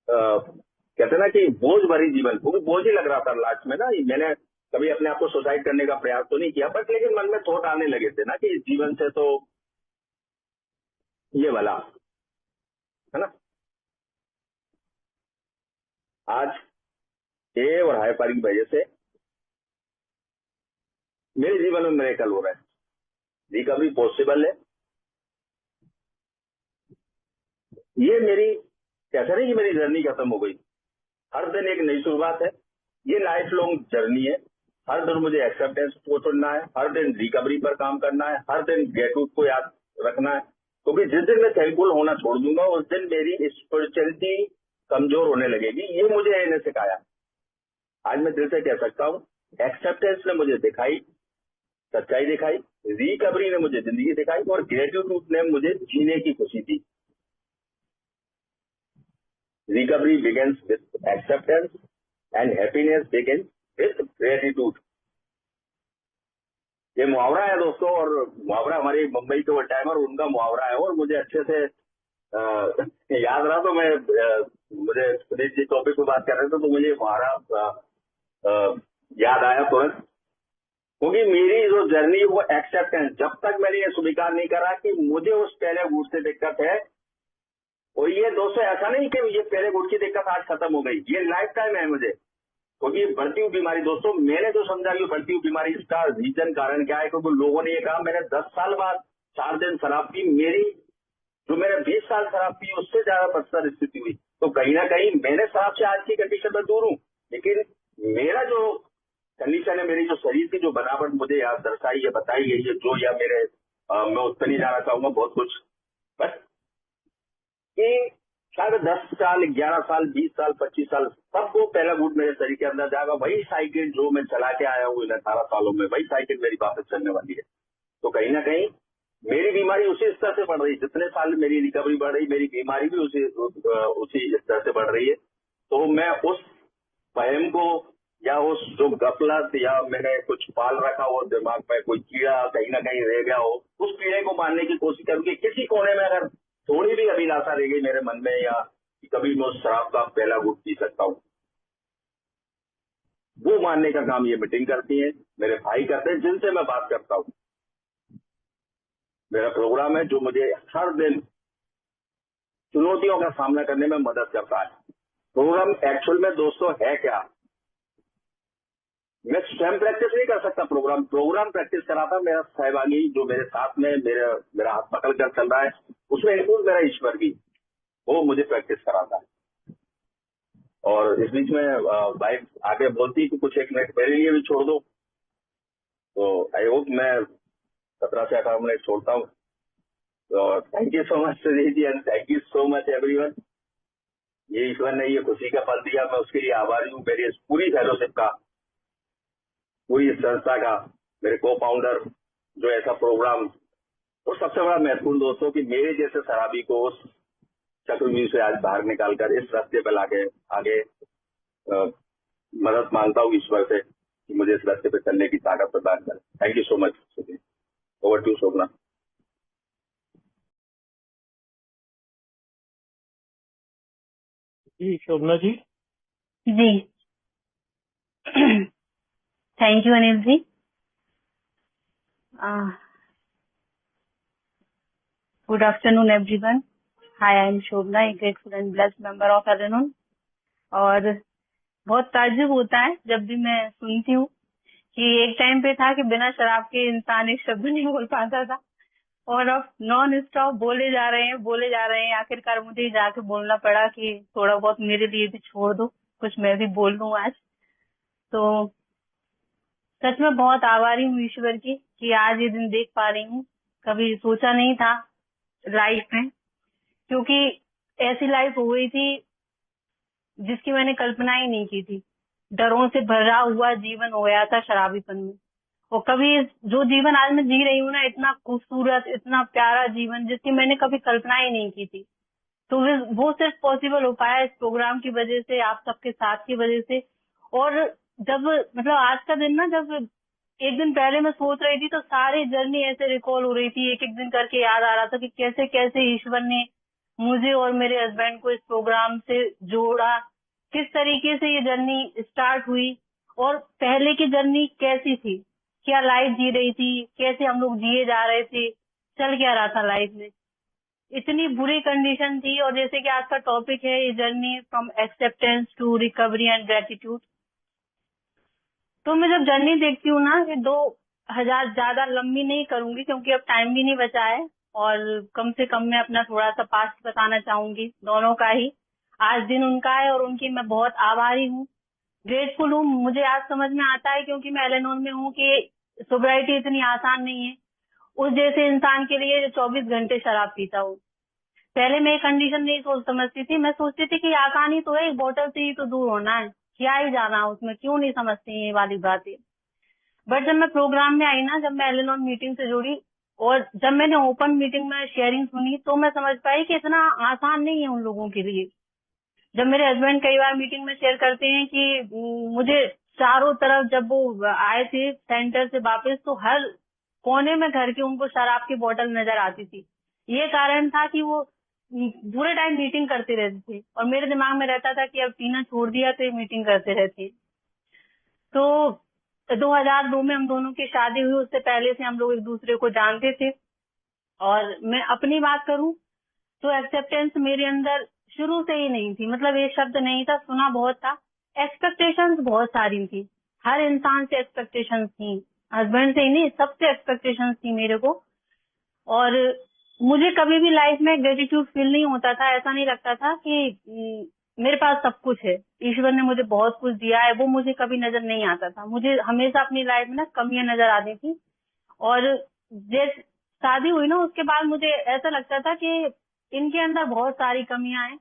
कहते ना कि बोझ भरी जीवन, वो बोझ ही लग रहा था लास्ट में ना। मैंने कभी अपने आप को सुसाइड करने का प्रयास तो नहीं किया, बट लेकिन मन में थॉट आने लगे थे ना कि इस जीवन से तो ये भला है ना। आज ये और हाई पारी की वजह से मेरे जीवन में मिरेकल हो रहा है, रिकवरी पॉसिबल है। ये मेरी कैसा नहीं कि मेरी जर्नी खत्म हो गई, हर दिन एक नई शुरुआत है। ये लाइफ लॉन्ग जर्नी है। हर दिन मुझे एक्सेप्टेंस को चुनना है, हर दिन रिकवरी पर काम करना है, हर दिन ग्रेटिट्यूड को याद रखना है, क्योंकि जिस दिन मैं थैंकफुल होना छोड़ दूंगा उस दिन मेरी स्पिरिचुअलिटी कमजोर होने लगेगी। ये मुझे इन्हें सिखाया। आज मैं दिल से कह सकता हूँ, एक्सेप्टेंस ने मुझे दिखाई, सच्चाई दिखाई, रिकवरी ने मुझे जिंदगी दिखाई और ग्रेटिट्यूड ने मुझे जीने की खुशी दी। Recovery begins with acceptance and happiness begins with gratitude. ये मुहावरा है दोस्तों, और मुहावरा हमारे मुंबई के वो टाइमर उनका मुहावरा है और मुझे अच्छे से याद रहा। तो मैं मुझे सुनील जी टॉपिक पे बात कर रहे थे तो मुझे मुहावरा याद आया तुरंत, क्योंकि मेरी जो जर्नी वो एक्सेप्टेंस, जब तक मैंने ये स्वीकार नहीं करा कि मुझे उस पहले गुट से दिक्कत है। और ये दोस्तों ऐसा नहीं कि ये पहले गुट की दिक्कत आज खत्म हो गई, ये लाइफ टाइम है मुझे। क्योंकि बढ़ती हुई बीमारी दोस्तों, मैंने जो समझा कि बढ़ती हुई बीमारी इसका रीजन कारण क्या है, क्योंकि लोगों ने ये कहा मैंने 10 साल बाद 4 दिन शराब पी, मेरी जो मैंने 20 साल शराब पी उससे ज्यादा बदतर स्थिति हुई। तो कहीं ना कहीं मैंने शराब से आज की कंडीशन में दूर हूँ, लेकिन मेरा जो कंडीशन है, मेरी जो शरीर की जो बनावट मुझे याद दर्शाई है, बताई गई है जो, या मेरे मैं उस पर नहीं जाना चाहूंगा बहुत कुछ, बस कि शायद 10 साल, 11 साल, 20 साल, 25 साल सबको पहला गुट मेरे शरीर के अंदर जाएगा। वही साइकिल जो मैं चला के आया हूँ इन 18 सालों में, वही साइकिल मेरी वापस चलने वाली है। तो कहीं ना कहीं मेरी बीमारी उसी स्तर से बढ़ रही है, जितने साल मेरी रिकवरी बढ़ रही, मेरी बीमारी भी उसी स्तर से बढ़ रही है। तो मैं उस वहम को, या उस जो गफलत, या मैंने कुछ पाल रखा हो दिमाग में, कोई कीड़ा कहीं ना कहीं रह गया हो, उस कीड़े को मारने की कोशिश करूंगी। किसी कोने में अगर थोड़ी भी अभिलाषा रह गई मेरे मन में, या कि कभी मैं उस शराब का पहला घूंट पी सकता हूँ, वो मानने का काम ये मीटिंग करती है, मेरे भाई करते हैं जिनसे मैं बात करता हूँ। मेरा प्रोग्राम है जो मुझे हर दिन चुनौतियों का सामना करने में मदद करता है। प्रोग्राम एक्चुअल में दोस्तों है क्या, मैं स्वयं प्रैक्टिस नहीं कर सकता। प्रोग्राम प्रैक्टिस कराता मेरा सहभागी जो मेरे साथ में मेरा हाथ पकड़ कर चल रहा है, उसमें इंक्लूड मेरा ईश्वर भी, वो मुझे प्रैक्टिस कराता है। और इस बीच में वाइफ आगे बोलती कि कुछ 1 मिनट मेरे लिए भी छोड़ दो, तो आई होप मैं 17 से 18 मिनट छोड़ता हूँ। तो thank you so much Sunil ji, and thank you so much everyone. ये ईश्वर ने ये खुशी का पल दिया, मैं उसके लिए आभारी हूँ। मेरी इस पूरी फेलोशिप का, पूरी संस्था का, मेरे को फाउंडर जो ऐसा प्रोग्राम, और सबसे बड़ा महत्वपूर्ण दोस्तों कि मेरे जैसे शराबी को उस चक्रव्यूह से आज बाहर निकालकर इस रास्ते पर लाके आगे मदद मांगता हूँ ईश्वर से कि मुझे इस रास्ते पे चलने की ताकत प्रदान करे। Thank you so much. Over to Shobhana. जी शोभना जी। जी thank you Anil ji. Good afternoon everyone. Hi, I am Shobhana, a grateful and blessed member of LNO. और बहुत ताज्जुब होता है जब भी मैं सुनती हूँ कि एक टाइम पे था कि बिना शराब के इंसान एक शब्द नहीं बोल पाता था, और अब नॉन स्टॉप बोले जा रहे हैं। आखिरकार मुझे जाके बोलना पड़ा कि थोड़ा बहुत मेरे लिए भी छोड़ दो, कुछ मैं भी बोल लूँ आज। तो सच में बहुत आभारी हूँ ईश्वर की कि आज ये दिन देख पा रही हूँ। कभी सोचा नहीं था लाइफ में, क्योंकि ऐसी लाइफ हो गई थी जिसकी मैंने कल्पना ही नहीं की थी। डरों से भरा हुआ जीवन हो गया था शराबीपन में। और कभी जो जीवन आज मैं जी रही हूँ ना, इतना खूबसूरत, इतना प्यारा जीवन जिसकी मैंने कभी कल्पना ही नहीं की थी, तो वो सिर्फ पॉसिबल हो पाया इस प्रोग्राम की वजह से, आप सबके साथ की वजह से। और जब मतलब आज का दिन ना, जब एक दिन पहले मैं सोच रही थी तो सारी जर्नी ऐसे रिकॉल हो रही थी, एक एक दिन करके याद आ रहा था कि कैसे कैसे ईश्वर ने मुझे और मेरे हस्बैंड को इस प्रोग्राम से जोड़ा, किस तरीके से ये जर्नी स्टार्ट हुई, और पहले की जर्नी कैसी थी, क्या लाइफ जी रही थी, कैसे हम लोग जिए जा रहे थे, चल क्या रहा था लाइफ में। इतनी बुरी कंडीशन थी। और जैसे कि आज का टॉपिक है ये journey from acceptance to recovery and gratitude, तो मैं जब जर्नी देखती हूँ ना, कि 2000 ज्यादा लंबी नहीं करूंगी क्योंकि अब टाइम भी नहीं बचा है, और कम से कम मैं अपना थोड़ा सा पास्ट बताना चाहूंगी, दोनों का ही। आज दिन उनका है और उनकी मैं बहुत आभारी हूँ, ग्रेटफुल हूँ। मुझे आज समझ में आता है, क्योंकि मैं एल-एन-ओ में हूँ, कि सोब्राइटी इतनी आसान नहीं है। उस जैसे इंसान के लिए जो 24 घंटे शराब पीता हो। पहले मैं ये कंडीशन नहीं सोच समझती थी, मैं सोचती थी कि आसानी तो है, एक बोतल से ही तो दूर होना है, क्या ही जाना उसमें, क्यों नहीं समझती ये वाली बातें। बट जब मैं प्रोग्राम में आई ना, जब मैं एल मीटिंग से जुड़ी और जब मैंने ओपन मीटिंग में शेयरिंग सुनी, तो मैं समझ पाई कि इतना आसान नहीं है उन लोगों के लिए। जब मेरे हस्बैंड कई बार मीटिंग में शेयर करते हैं कि मुझे चारों तरफ जब वो आए थे सेंटर से वापस, तो हर कोने में घर के उनको शराब की बोतल नजर आती थी। ये कारण था कि वो पूरे टाइम मीटिंग करते रहते थे और मेरे दिमाग में रहता था कि अब टीना छोड़ दिया तो ये मीटिंग करते रहते। तो 2002 में हम दोनों की शादी हुई, उससे पहले से हम लोग एक दूसरे को जानते थे। और मैं अपनी बात करूं तो एक्सेप्टेंस मेरे अंदर शुरू से ही नहीं थी, मतलब ये शब्द नहीं था, सुना बहुत था। एक्सपेक्टेशंस बहुत सारी थी, हर इंसान से एक्सपेक्टेशंस थी, हस्बैंड से ही नहीं, सबसे एक्सपेक्टेशंस थी मेरे को। और मुझे कभी भी लाइफ में ग्रेटिट्यूड फील नहीं होता था, ऐसा नहीं लगता था कि मेरे पास सब कुछ है, ईश्वर ने मुझे बहुत कुछ दिया है, वो मुझे कभी नजर नहीं आता था। मुझे हमेशा अपनी लाइफ में ना कमियां नजर आती थी। और जैसे शादी हुई ना, उसके बाद मुझे ऐसा लगता था कि इनके अंदर बहुत सारी कमियां हैं,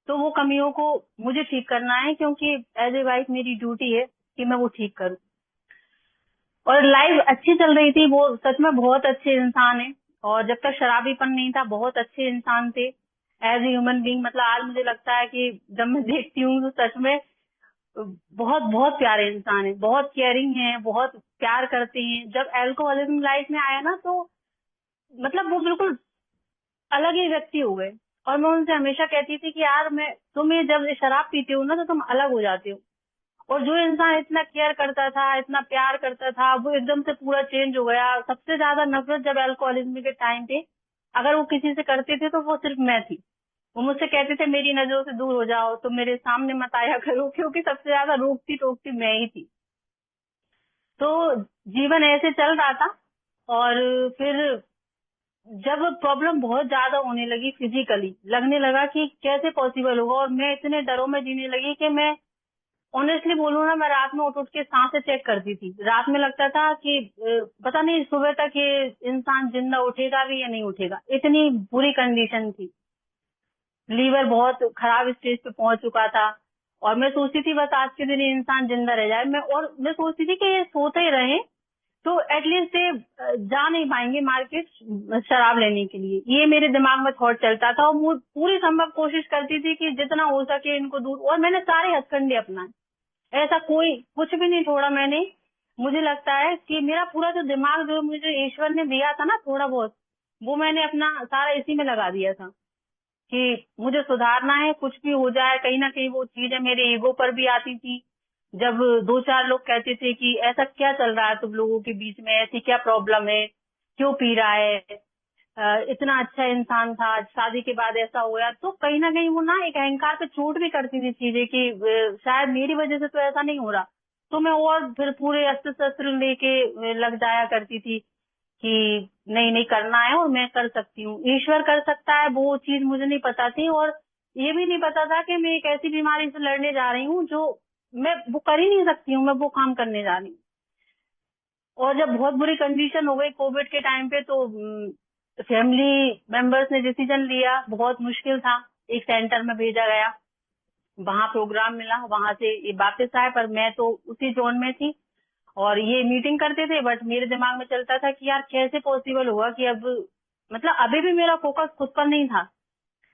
तो वो कमियों को मुझे ठीक करना है, क्योंकि एज ए वाइफ मेरी ड्यूटी है कि मैं वो ठीक करूं। और लाइफ अच्छी चल रही थी, वो सच में बहुत अच्छे इंसान है, और जब तक शराबीपन नहीं था बहुत अच्छे इंसान थे एज ए ह्यूमन बीइंग। मतलब आज मुझे लगता है कि जब मैं देखती हूँ तो सच में बहुत बहुत प्यारे इंसान है, बहुत केयरिंग है, बहुत प्यार करते हैं। जब एल्कोहलिज्म लाइफ में आया ना, तो मतलब वो बिल्कुल अलग ही व्यक्ति हो गए। और मैं उनसे हमेशा कहती थी कि यार, मैं तुम ये जब शराब पीते हो ना, तो तुम अलग हो जाते हो। और जो इंसान इतना केयर करता था, इतना प्यार करता था, वो एकदम से पूरा चेंज हो गया। सबसे ज्यादा नफरत जब अल्कोहलिज्म के टाइम पे अगर वो किसी से करते थे तो वो सिर्फ मैं थी। वो मुझसे कहते थे मेरी नजरों से दूर हो जाओ, तो मेरे सामने मत आया करो, क्योंकि सबसे ज्यादा रोकती टोकती मैं ही थी। तो जीवन ऐसे चल रहा था। और फिर जब प्रॉब्लम बहुत ज्यादा होने लगी, फिजिकली लगने लगा कि कैसे पॉसिबल होगा, और मैं इतने डरों में जीने लगी कि मैं ऑनेस्टली बोलूँ ना, मैं रात में उठ उठ के सांसें चेक करती थी। रात में लगता था कि पता नहीं सुबह तक ये इंसान जिंदा उठेगा भी या नहीं उठेगा, इतनी बुरी कंडीशन थी। लीवर बहुत खराब स्टेज पे पहुंच चुका था। और मैं सोचती थी बस आज के दिन ये इंसान जिंदा रह जाए। मैं सोचती थी कि ये सोते ही रहे तो एटलीस्ट ये जा नहीं पाएंगे मार्केट शराब लेने के लिए। ये मेरे दिमाग में थॉट चलता था, और मैं पूरी संभव कोशिश करती थी कि जितना हो सके इनको दूर। और मैंने सारे हथकंडे अपनाए, ऐसा कोई कुछ भी नहीं छोड़ा मैंने। मुझे लगता है कि मेरा पूरा जो दिमाग जो मुझे ईश्वर ने दिया था ना थोड़ा बहुत, वो मैंने अपना सारा इसी में लगा दिया था कि मुझे सुधारना है, कुछ भी हो जाए। कहीं ना कहीं वो चीजें मेरे ईगो पर भी आती थी। जब दो चार लोग कहते थे कि ऐसा क्या चल रहा है तुम लोगों के बीच में, ऐसी क्या प्रॉब्लम है, क्यों पी रहा है, इतना अच्छा इंसान था, शादी के बाद ऐसा हो गया, तो कहीं ना कहीं वो ना एक अहंकार पे चोट भी करती थी चीजें कि शायद मेरी वजह से तो ऐसा नहीं हो रहा। तो मैं और फिर पूरे अस्त्र शस्त्र लेके लग जाया करती थी कि नहीं नहीं करना है और मैं कर सकती हूँ, ईश्वर कर सकता है, वो चीज मुझे नहीं पता थी। और ये भी नहीं पता था कि मैं एक ऐसी बीमारी से लड़ने जा रही हूँ जो मैं वो कर ही नहीं सकती हूँ, मैं वो काम करने जा रही हूँ। और जब बहुत बुरी कंडीशन हो गई कोविड के टाइम पे, तो फैमिली मेंबर्स ने डिसीजन लिया, बहुत मुश्किल था। एक सेंटर में भेजा गया, वहां प्रोग्राम मिला, वहां से ये वापस आए, पर मैं तो उसी जोन में थी और ये मीटिंग करते थे। बट मेरे दिमाग में चलता था कि यार कैसे पॉसिबल होगा कि अब, मतलब अभी भी मेरा फोकस खुद पर नहीं था।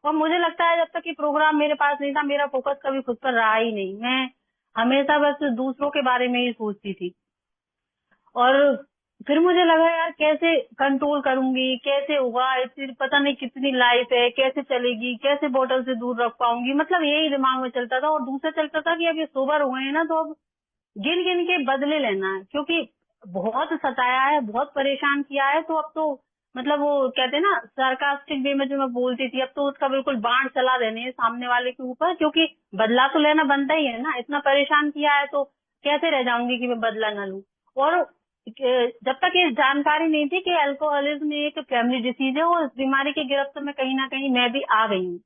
और मुझे लगता है जब तक ये प्रोग्राम मेरे पास नहीं था, मेरा फोकस कभी खुद पर रहा ही नहीं। मैं हमेशा बस दूसरों के बारे में ही सोचती थी। और फिर मुझे लगा यार कैसे कंट्रोल करूंगी, कैसे होगा, इतनी पता नहीं कितनी लाइफ है, कैसे चलेगी, कैसे बोतल से दूर रख पाऊंगी, मतलब यही दिमाग में चलता था। और दूसरा चलता था कि अब ये सोबर हुए हैं ना, तो अब गिन गिन के बदले लेना है, क्योंकि बहुत सताया है, बहुत परेशान किया है। तो अब तो मतलब वो कहते हैं ना सार्कास्टिक वे में जो मैं बोलती थी, अब तो उसका बिल्कुल बाण चला देने हैं सामने वाले के ऊपर, क्योंकि बदला तो लेना बनता ही है ना, इतना परेशान किया है तो कैसे रह जाऊंगी कि मैं बदला न लूं। और जब तक ये जानकारी नहीं थी कि अल्कोहलिज्म एक फैमिली डिसीज है, और इस बीमारी की गिरफ्त में कहीं ना कहीं मैं भी आ गई हूँ।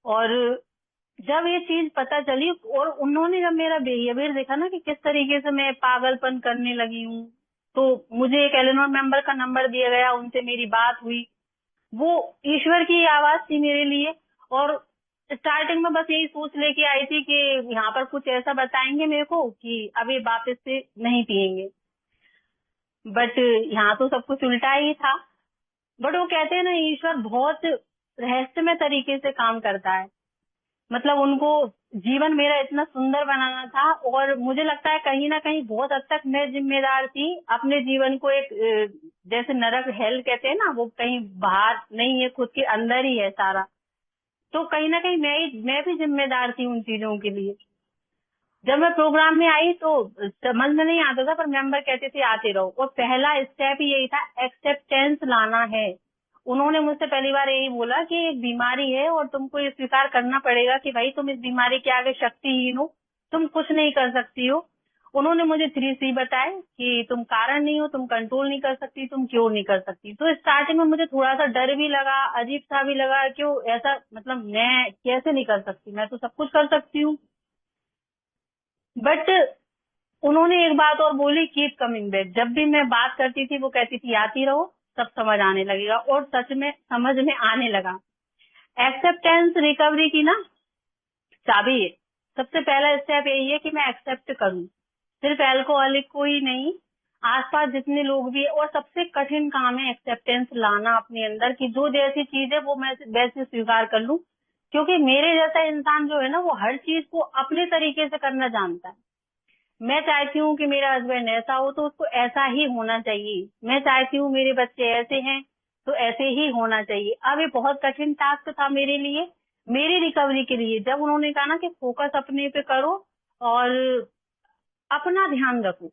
और जब ये चीज पता चली और उन्होंने जब मेरा बिहेवियर देखा ना कि किस तरीके से मैं पागलपन करने लगी हूँ, तो मुझे एक एलेनोर मेंबर का नंबर दिया गया, उनसे मेरी बात हुई। वो ईश्वर की आवाज थी मेरे लिए। और स्टार्टिंग में बस यही सोच लेके आई थी कि यहाँ पर कुछ ऐसा बताएंगे मेरे को कि अब ये वापस से नहीं पिएंगे, बट यहाँ तो सब कुछ उल्टा ही था। बट वो कहते हैं ना, ईश्वर बहुत रहस्यमय तरीके से काम करता है। मतलब उनको जीवन मेरा इतना सुंदर बनाना था, और मुझे लगता है कहीं ना कहीं बहुत हद तक मैं जिम्मेदार थी अपने जीवन को एक जैसे नरक हेल कहते हैं ना, वो कहीं बाहर नहीं है, खुद के अंदर ही है सारा। तो कहीं ना कहीं मैं भी जिम्मेदार थी उन चीजों के लिए। जब मैं प्रोग्राम में आई तो समझ में नहीं आता था, पर मेंबर कहते थे आते रहो, और पहला स्टेप यही था, एक्सेप्टेंस लाना है। उन्होंने मुझसे पहली बार यही बोला कि एक बीमारी है और तुमको ये स्वीकार करना पड़ेगा कि भाई तुम इस बीमारी के आगे शक्तिहीन हो, तुम कुछ नहीं कर सकती हो। उन्होंने मुझे 3C बताए कि तुम कारण नहीं हो, तुम कंट्रोल नहीं कर सकती, तुम क्यों नहीं कर सकती। तो स्टार्टिंग में मुझे थोड़ा सा डर भी लगा, अजीब सा भी लगा, क्यों ऐसा, मतलब मैं कैसे नहीं कर सकती, मैं तो सब कुछ कर सकती हूँ। बट उन्होंने एक बात और बोली, कीप कमिंग बैक। जब भी मैं बात करती थी वो कहती थी आती रहो, सब समझ आने लगेगा, और सच में समझ में आने लगा। एक्सेप्टेंस रिकवरी की ना चाबी है। सबसे पहला स्टेप यही है कि मैं एक्सेप्ट करूं, सिर्फ अल्कोहलिक को ही नहीं, आसपास जितने लोग भी है। और सबसे कठिन काम है एक्सेप्टेंस लाना अपने अंदर की जो जैसी चीज है वो मैं वैसे स्वीकार कर लूं। क्योंकि मेरे जैसा इंसान जो है ना, वो हर चीज को अपने तरीके से करना जानता है। मैं चाहती हूँ कि मेरा हस्बैंड ऐसा हो तो उसको ऐसा ही होना चाहिए, मैं चाहती हूँ मेरे बच्चे ऐसे हैं तो ऐसे ही होना चाहिए। अब ये बहुत कठिन टास्क था मेरे लिए, मेरी रिकवरी के लिए। जब उन्होंने कहा ना कि फोकस अपने पे करो और अपना ध्यान रखो,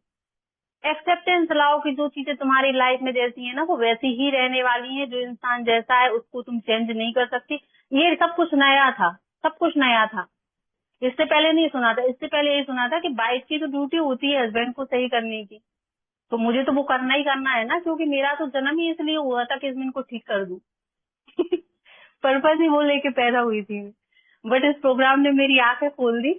एक्सेप्टेंस लाओ कि जो चीजें तुम्हारी लाइफ में जैसी है ना वो वैसी ही रहने वाली है, जो इंसान जैसा है उसको तुम चेंज नहीं कर सकती। ये सब कुछ नया था, सब कुछ नया था। इससे पहले नहीं सुना था। इससे पहले यही सुना था कि वाइफ की तो ड्यूटी होती है हस्बैंड को सही करने की, तो मुझे तो वो करना ही करना है ना, क्योंकि मेरा तो जन्म ही इसलिए हुआ था कि हस्बैंड को ठीक कर दूं। पर्पस ही वो लेके पैदा हुई थी। बट इस प्रोग्राम ने मेरी आंखें खोल दी,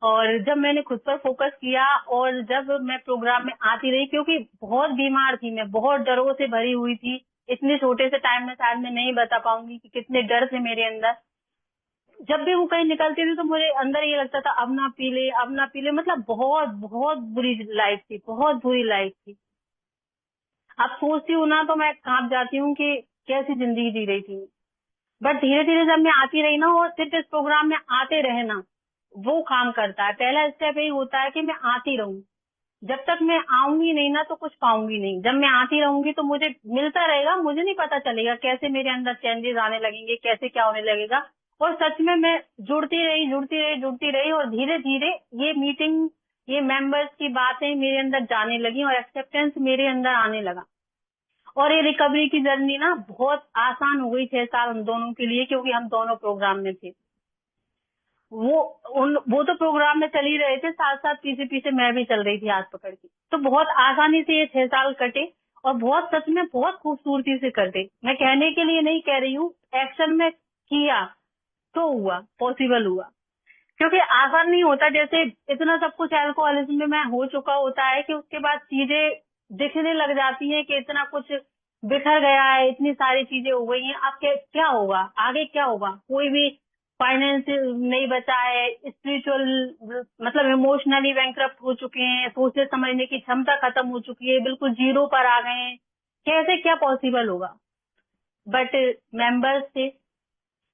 और जब मैंने खुद पर फोकस किया और जब मैं प्रोग्राम में आती रही, क्योंकि बहुत बीमार थी मैं, बहुत डरों से भरी हुई थी। इतने छोटे से टाइम में शायद मैं नहीं बता पाऊंगी कि कितने डर थे मेरे अंदर। जब भी वो कहीं निकलती थी तो मुझे अंदर ये लगता था अब ना पी ले, अब ना पी ले। मतलब बहुत बहुत बुरी लाइफ थी, बहुत बुरी लाइफ थी। अब सोचती हूँ ना तो मैं कांप जाती हूँ कि कैसी जिंदगी जी रही थी। बट धीरे धीरे जब मैं आती रही ना, और सिर्फ इस प्रोग्राम में आते रहना वो काम करता है। पहला स्टेप यही होता है कि मैं आती रहूं। जब तक मैं आऊंगी नहीं ना तो कुछ पाऊंगी नहीं। जब मैं आती रहूंगी तो मुझे मिलता रहेगा, मुझे नहीं पता चलेगा कैसे मेरे अंदर चेंजेस आने लगेंगे, कैसे क्या होने लगेगा। और सच में मैं जुड़ती रही, जुड़ती रही, जुड़ती रही, और धीरे धीरे ये मीटिंग, ये मेंबर्स की बातें मेरे अंदर जाने लगी और एक्सेप्टेंस मेरे अंदर आने लगा। और ये रिकवरी की जर्नी ना बहुत आसान हो गई 6 साल हम दोनों के लिए, क्योंकि हम दोनों प्रोग्राम में थे। वो तो प्रोग्राम में चल ही रहे थे, साथ साथ पीछे पीछे मैं भी चल रही थी हाथ पकड़ के। तो बहुत आसानी से ये 6 साल कटे, और बहुत सच में बहुत खूबसूरती से कटे। मैं कहने के लिए नहीं कह रही हूँ, एक्शन में किया तो हुआ, पॉसिबल हुआ। क्योंकि आसान नहीं होता, जैसे इतना सब कुछ अल्कोहलिज्म में हो चुका होता है कि उसके बाद चीजें दिखने लग जाती है कि इतना कुछ बिखर गया है, इतनी सारी चीजें हो गई हैं, अब क्या होगा, आगे क्या होगा। कोई भी फाइनेंस नहीं बचा है, स्पिरिचुअल मतलब इमोशनली बैंकरप्ट हो चुके हैं, सोचने समझने की क्षमता खत्म हो चुकी है, बिल्कुल जीरो पर आ गए हैं। कैसे क्या पॉसिबल होगा। बट मेंबर्स थे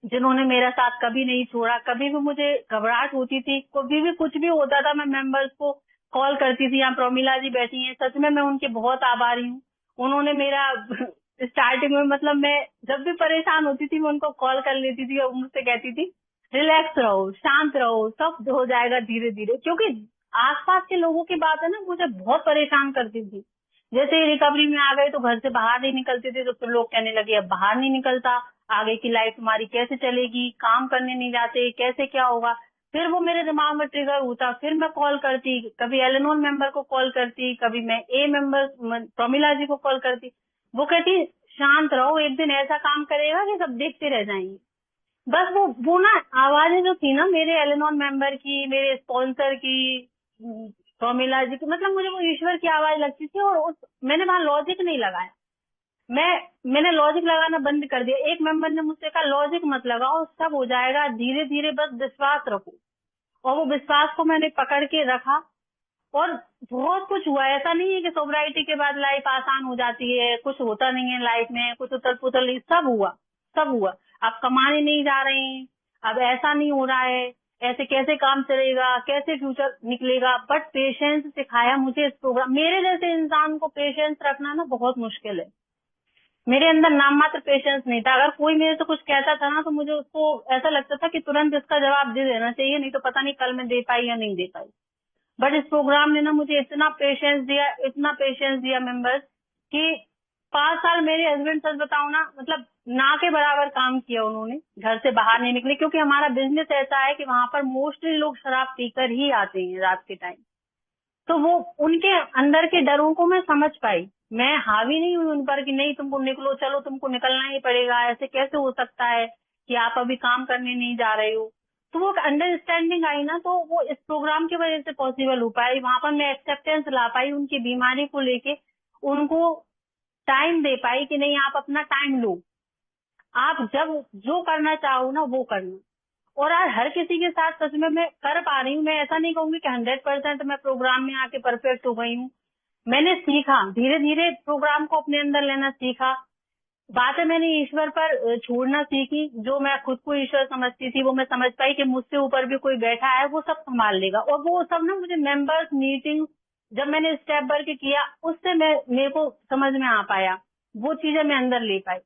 जिन्होंने मेरा साथ कभी नहीं छोड़ा। कभी भी मुझे घबराहट होती थी, कभी भी कुछ भी होता था, मैं मेंबर्स को कॉल करती थी। यहाँ प्रोमिला जी बैठी हैं, सच में मैं उनके बहुत आभारी हूँ। उन्होंने मेरा स्टार्टिंग में, मतलब मैं जब भी परेशान होती थी मैं उनको कॉल कर लेती थी और मुझसे कहती थी रिलैक्स रहो, शांत रहो, सब हो जाएगा धीरे धीरे। क्योंकि आसपास के लोगों की बात है ना, मुझे बहुत परेशान करती थी। जैसे ही रिकवरी में आ गए तो घर से बाहर नहीं निकलते थे, तो फिर लोग कहने लगे अब बाहर नहीं निकलता, आगे की लाइफ तुम्हारी कैसे चलेगी, काम करने नहीं जाते, कैसे क्या होगा। फिर वो मेरे दिमाग में ट्रिगर होता, फिर मैं कॉल करती, कभी एलेनोर मेंबर को कॉल करती, कभी मैं ए मेंबर प्रोमिला जी को कॉल करती। वो कहती शांत रहो, एक दिन ऐसा काम करेगा कि सब देखते रह जाएंगे। बस वो ना आवाजें जो थी ना मेरे एलेनोर मेंबर की, मेरे स्पॉन्सर की, प्रमिला जी की, मतलब मुझे वो ईश्वर की आवाज लगती थी। और मैंने वहां लॉजिक नहीं लगाया, मैंने लॉजिक लगाना बंद कर दिया। एक मेंबर ने मुझसे कहा लॉजिक मत लगाओ, सब हो जाएगा, धीरे धीरे बस विश्वास रखो। और वो विश्वास को मैंने पकड़ के रखा और बहुत कुछ हुआ। ऐसा नहीं है कि सोबराइटी के बाद लाइफ आसान हो जाती है, कुछ होता नहीं है लाइफ में, कुछ उथल पुथल, सब हुआ, सब हुआ। अब कमाने नहीं जा रहे हैं, अब ऐसा नहीं हो रहा है, ऐसे कैसे काम चलेगा, कैसे फ्यूचर निकलेगा। बट पेशेंस सिखाया मुझे इस प्रोग्राम। मेरे जैसे इंसान को पेशेंस रखना ना बहुत मुश्किल है। मेरे अंदर नाम मात्र पेशेंस नहीं था। अगर कोई मेरे से कुछ कहता था ना तो मुझे उसको ऐसा लगता था कि तुरंत इसका जवाब दे देना चाहिए, नहीं तो पता नहीं कल मैं दे पाई या नहीं दे पाई। बट इस प्रोग्राम ने ना मुझे इतना पेशेंस दिया, इतना पेशेंस दिया मेंबर्स, कि 5 साल मेरे हस्बैंड, सच बताऊं ना, मतलब ना के बराबर काम किया उन्होंने। घर से बाहर नहीं निकले, क्योंकि हमारा बिजनेस ऐसा है कि वहां पर मोस्टली लोग शराब पीकर ही आते हैं रात के टाइम। तो वो उनके अंदर के डरों को मैं समझ पाई। मैं हावी नहीं हुई उन पर कि नहीं तुमको निकलो, चलो तुमको निकलना ही पड़ेगा, ऐसे कैसे हो सकता है कि आप अभी काम करने नहीं जा रहे हो। तो वो अंडरस्टैंडिंग आई ना, तो वो इस प्रोग्राम की वजह से पॉसिबल हो पाई। वहां पर मैं एक्सेप्टेंस ला पाई उनकी बीमारी को लेके, उनको टाइम दे पाई कि नहीं आप अपना टाइम लो, आप जब जो करना चाहो ना वो करना। और आज हर किसी के साथ सच में मैं कर पा रही हूँ। मैं ऐसा नहीं कहूंगी कि 100% मैं प्रोग्राम में आके परफेक्ट हो गई हूँ। मैंने सीखा, धीरे धीरे प्रोग्राम को अपने अंदर लेना सीखा। बातें मैंने ईश्वर पर छोड़ना सीखी। जो मैं खुद को ईश्वर समझती थी वो मैं समझ पाई कि मुझसे ऊपर भी कोई बैठा है, वो सब संभाल लेगा। और वो सब ना मुझे मेंबर्स मीटिंग जब मैंने स्टेप वर्क किया उससे मेरे को समझ में आ पाया, वो चीजें मैं अंदर ले पाई।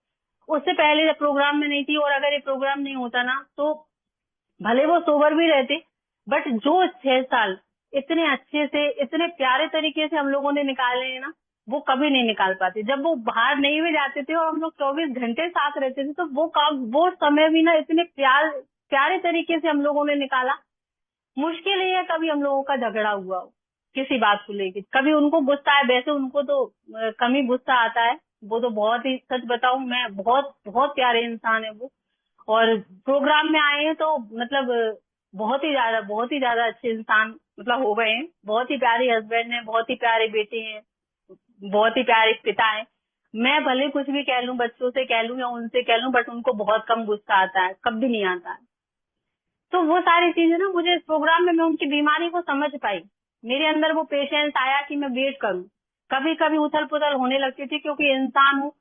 उससे पहले जब प्रोग्राम में नहीं थी, और अगर ये प्रोग्राम नहीं होता ना तो भले वो सोबर भी रहते, बट जो 6 साल इतने अच्छे से, इतने प्यारे तरीके से हम लोगों ने निकाले हैं ना, वो कभी नहीं निकाल पाते। जब वो बाहर नहीं भी जाते थे और हम लोग 24 घंटे साथ रहते थे, तो वो समय भी ना इतने प्यारे तरीके से हम लोगों ने निकाला। मुश्किल ही है कभी हम लोगों का झगड़ा हुआ हो किसी बात को लेके, कभी उनको गुस्सा है। वैसे उनको तो कम ही गुस्सा आता है, वो तो बहुत ही, सच बताऊं मैं, बहुत बहुत प्यारे इंसान है वो। और प्रोग्राम में आए हैं तो मतलब बहुत ही ज्यादा अच्छे इंसान मतलब हो गए हैं। बहुत ही प्यारे हस्बैंड हैं, बहुत ही प्यारे बेटे हैं, बहुत ही प्यारे पिता हैं। मैं भले कुछ भी कह लूं, बच्चों से कह लूं या उनसे कह लूं, बट उनको बहुत कम गुस्सा आता है, कभी नहीं आता है। तो वो सारी चीजें ना मुझे इस प्रोग्राम में, मैं उनकी बीमारी को समझ पाई। मेरे अंदर वो पेशेंस आया कि मैं वेट करूं। कभी कभी उथल पुथल होने लगती थी, क्योंकि इंसान हूँ,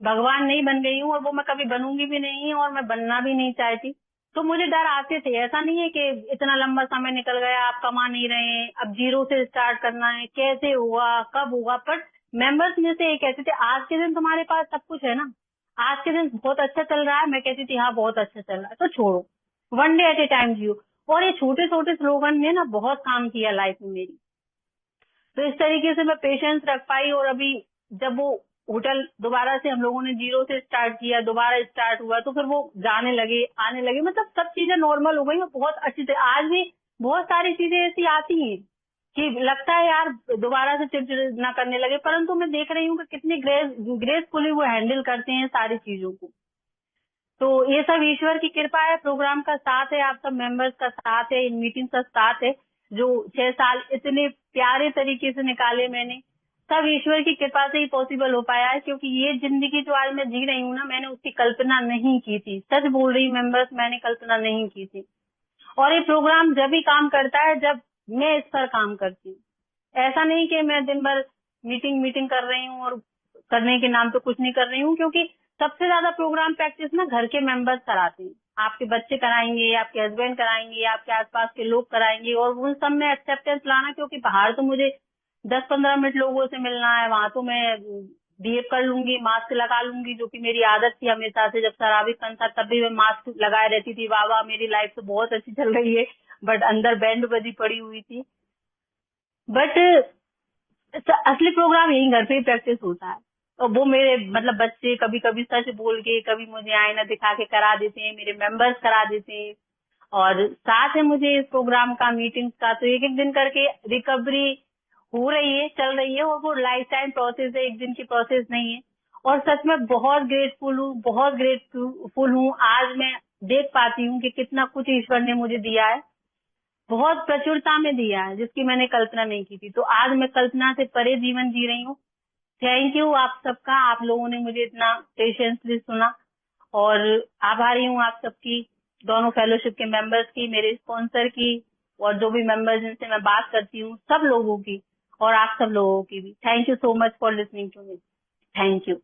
भगवान नहीं बन गई हूँ, और वो मैं कभी बनूंगी भी नहीं, और मैं बनना भी नहीं चाहती। तो मुझे डर आते थे। ऐसा नहीं है कि इतना लंबा समय निकल गया, आप कमा नहीं रहे हैं, अब जीरो से स्टार्ट करना है, कैसे होगा, कब होगा। पर मेंबर्स में से ये कहते थे आज के दिन तुम्हारे पास सब कुछ है ना, आज के दिन बहुत अच्छा चल रहा है। मैं कहती थी हाँ बहुत अच्छा चल रहा है, तो छोड़ो, one day at a time जियो। और ये छोटे छोटे स्लोगन ने ना बहुत काम किया लाइफ में मेरी। तो इस तरीके से मैं पेशेंस रख पाई। और अभी जब वो होटल दोबारा से हम लोगों ने जीरो से स्टार्ट किया, दोबारा स्टार्ट हुआ, तो फिर वो जाने लगे, आने लगे, मतलब सब चीजें नॉर्मल हो गई और बहुत अच्छी से। आज भी बहुत सारी चीजें ऐसी आती हैं कि लगता है यार दोबारा से चिड़चिड़ ना करने लगे, परंतु मैं देख रही हूँ कि कितनी ग्रेसफुली वो हैंडल करते हैं सारी चीजों को। तो ये सब ईश्वर की कृपा है, प्रोग्राम का साथ है, आप सब मेंबर्स का साथ है, इन मीटिंग का साथ है। जो 6 साल इतने प्यारे तरीके से निकाले मैंने, सब ईश्वर की कृपा से ही पॉसिबल हो पाया है। क्योंकि ये जिंदगी जो आज मैं जी रही हूँ ना, मैंने उसकी कल्पना नहीं की थी। सच बोल रही मेंबर्स, मैंने कल्पना नहीं की थी। और ये प्रोग्राम जब ही काम करता है जब मैं इस पर काम करती हूँ। ऐसा नहीं कि मैं दिन भर मीटिंग मीटिंग कर रही हूँ और करने के नाम पे कुछ नहीं कर रही हूँ। क्योंकि सबसे ज्यादा प्रोग्राम प्रैक्टिस ना घर के मेंबर्स कराते हैं। आपके बच्चे कराएंगे, आपके हस्बैंड कराएंगे, आपके आसपास के लोग कराएंगे। और उन सब में एक्सेप्टेंस लाना, क्योंकि बाहर तो मुझे 10-15 मिनट लोगों से मिलना है, वहां तो मैं बिहेव कर लूंगी, मास्क लगा लूंगी, जो कि मेरी आदत थी हमेशा से। जब शराबीपन था तब भी मैं मास्क लगाए रहती थी। वाह वाह, मेरी लाइफ तो बहुत अच्छी चल रही है, बट अंदर बैंड बजी पड़ी हुई थी। बट असली प्रोग्राम यही घर पे ही प्रैक्टिस होता है। और वो मेरे मतलब बच्चे कभी कभी सच बोल के, कभी मुझे आईना दिखा के करा देते हैं, मेरे मेंबर्स करा देते हैं। और साथ है मुझे इस प्रोग्राम का, मीटिंग्स का। तो एक एक दिन करके रिकवरी हो रही है, चल रही है। और वो लाइफ टाइम प्रोसेस है, एक दिन की प्रोसेस नहीं है। और सच में बहुत ग्रेटफुल हूँ, बहुत ग्रेटफुल हूँ। आज मैं देख पाती हूँ कि कितना कुछ ईश्वर ने मुझे दिया है। बहुत प्रचुरता में दिया है, जिसकी मैंने कल्पना नहीं की थी। तो आज मैं कल्पना से परे जीवन जी रही हूँ। थैंक यू आप सबका, आप लोगों ने मुझे इतना पेशेंसली सुना, और आभारी हूँ आप सबकी, दोनों फेलोशिप के मेंबर्स की, मेरे स्पॉन्सर की, और जो भी मेंबर्स जिनसे मैं बात करती हूँ, सब लोगों की, और आप सब लोगों की भी। Thank you so much for listening to me. Thank you.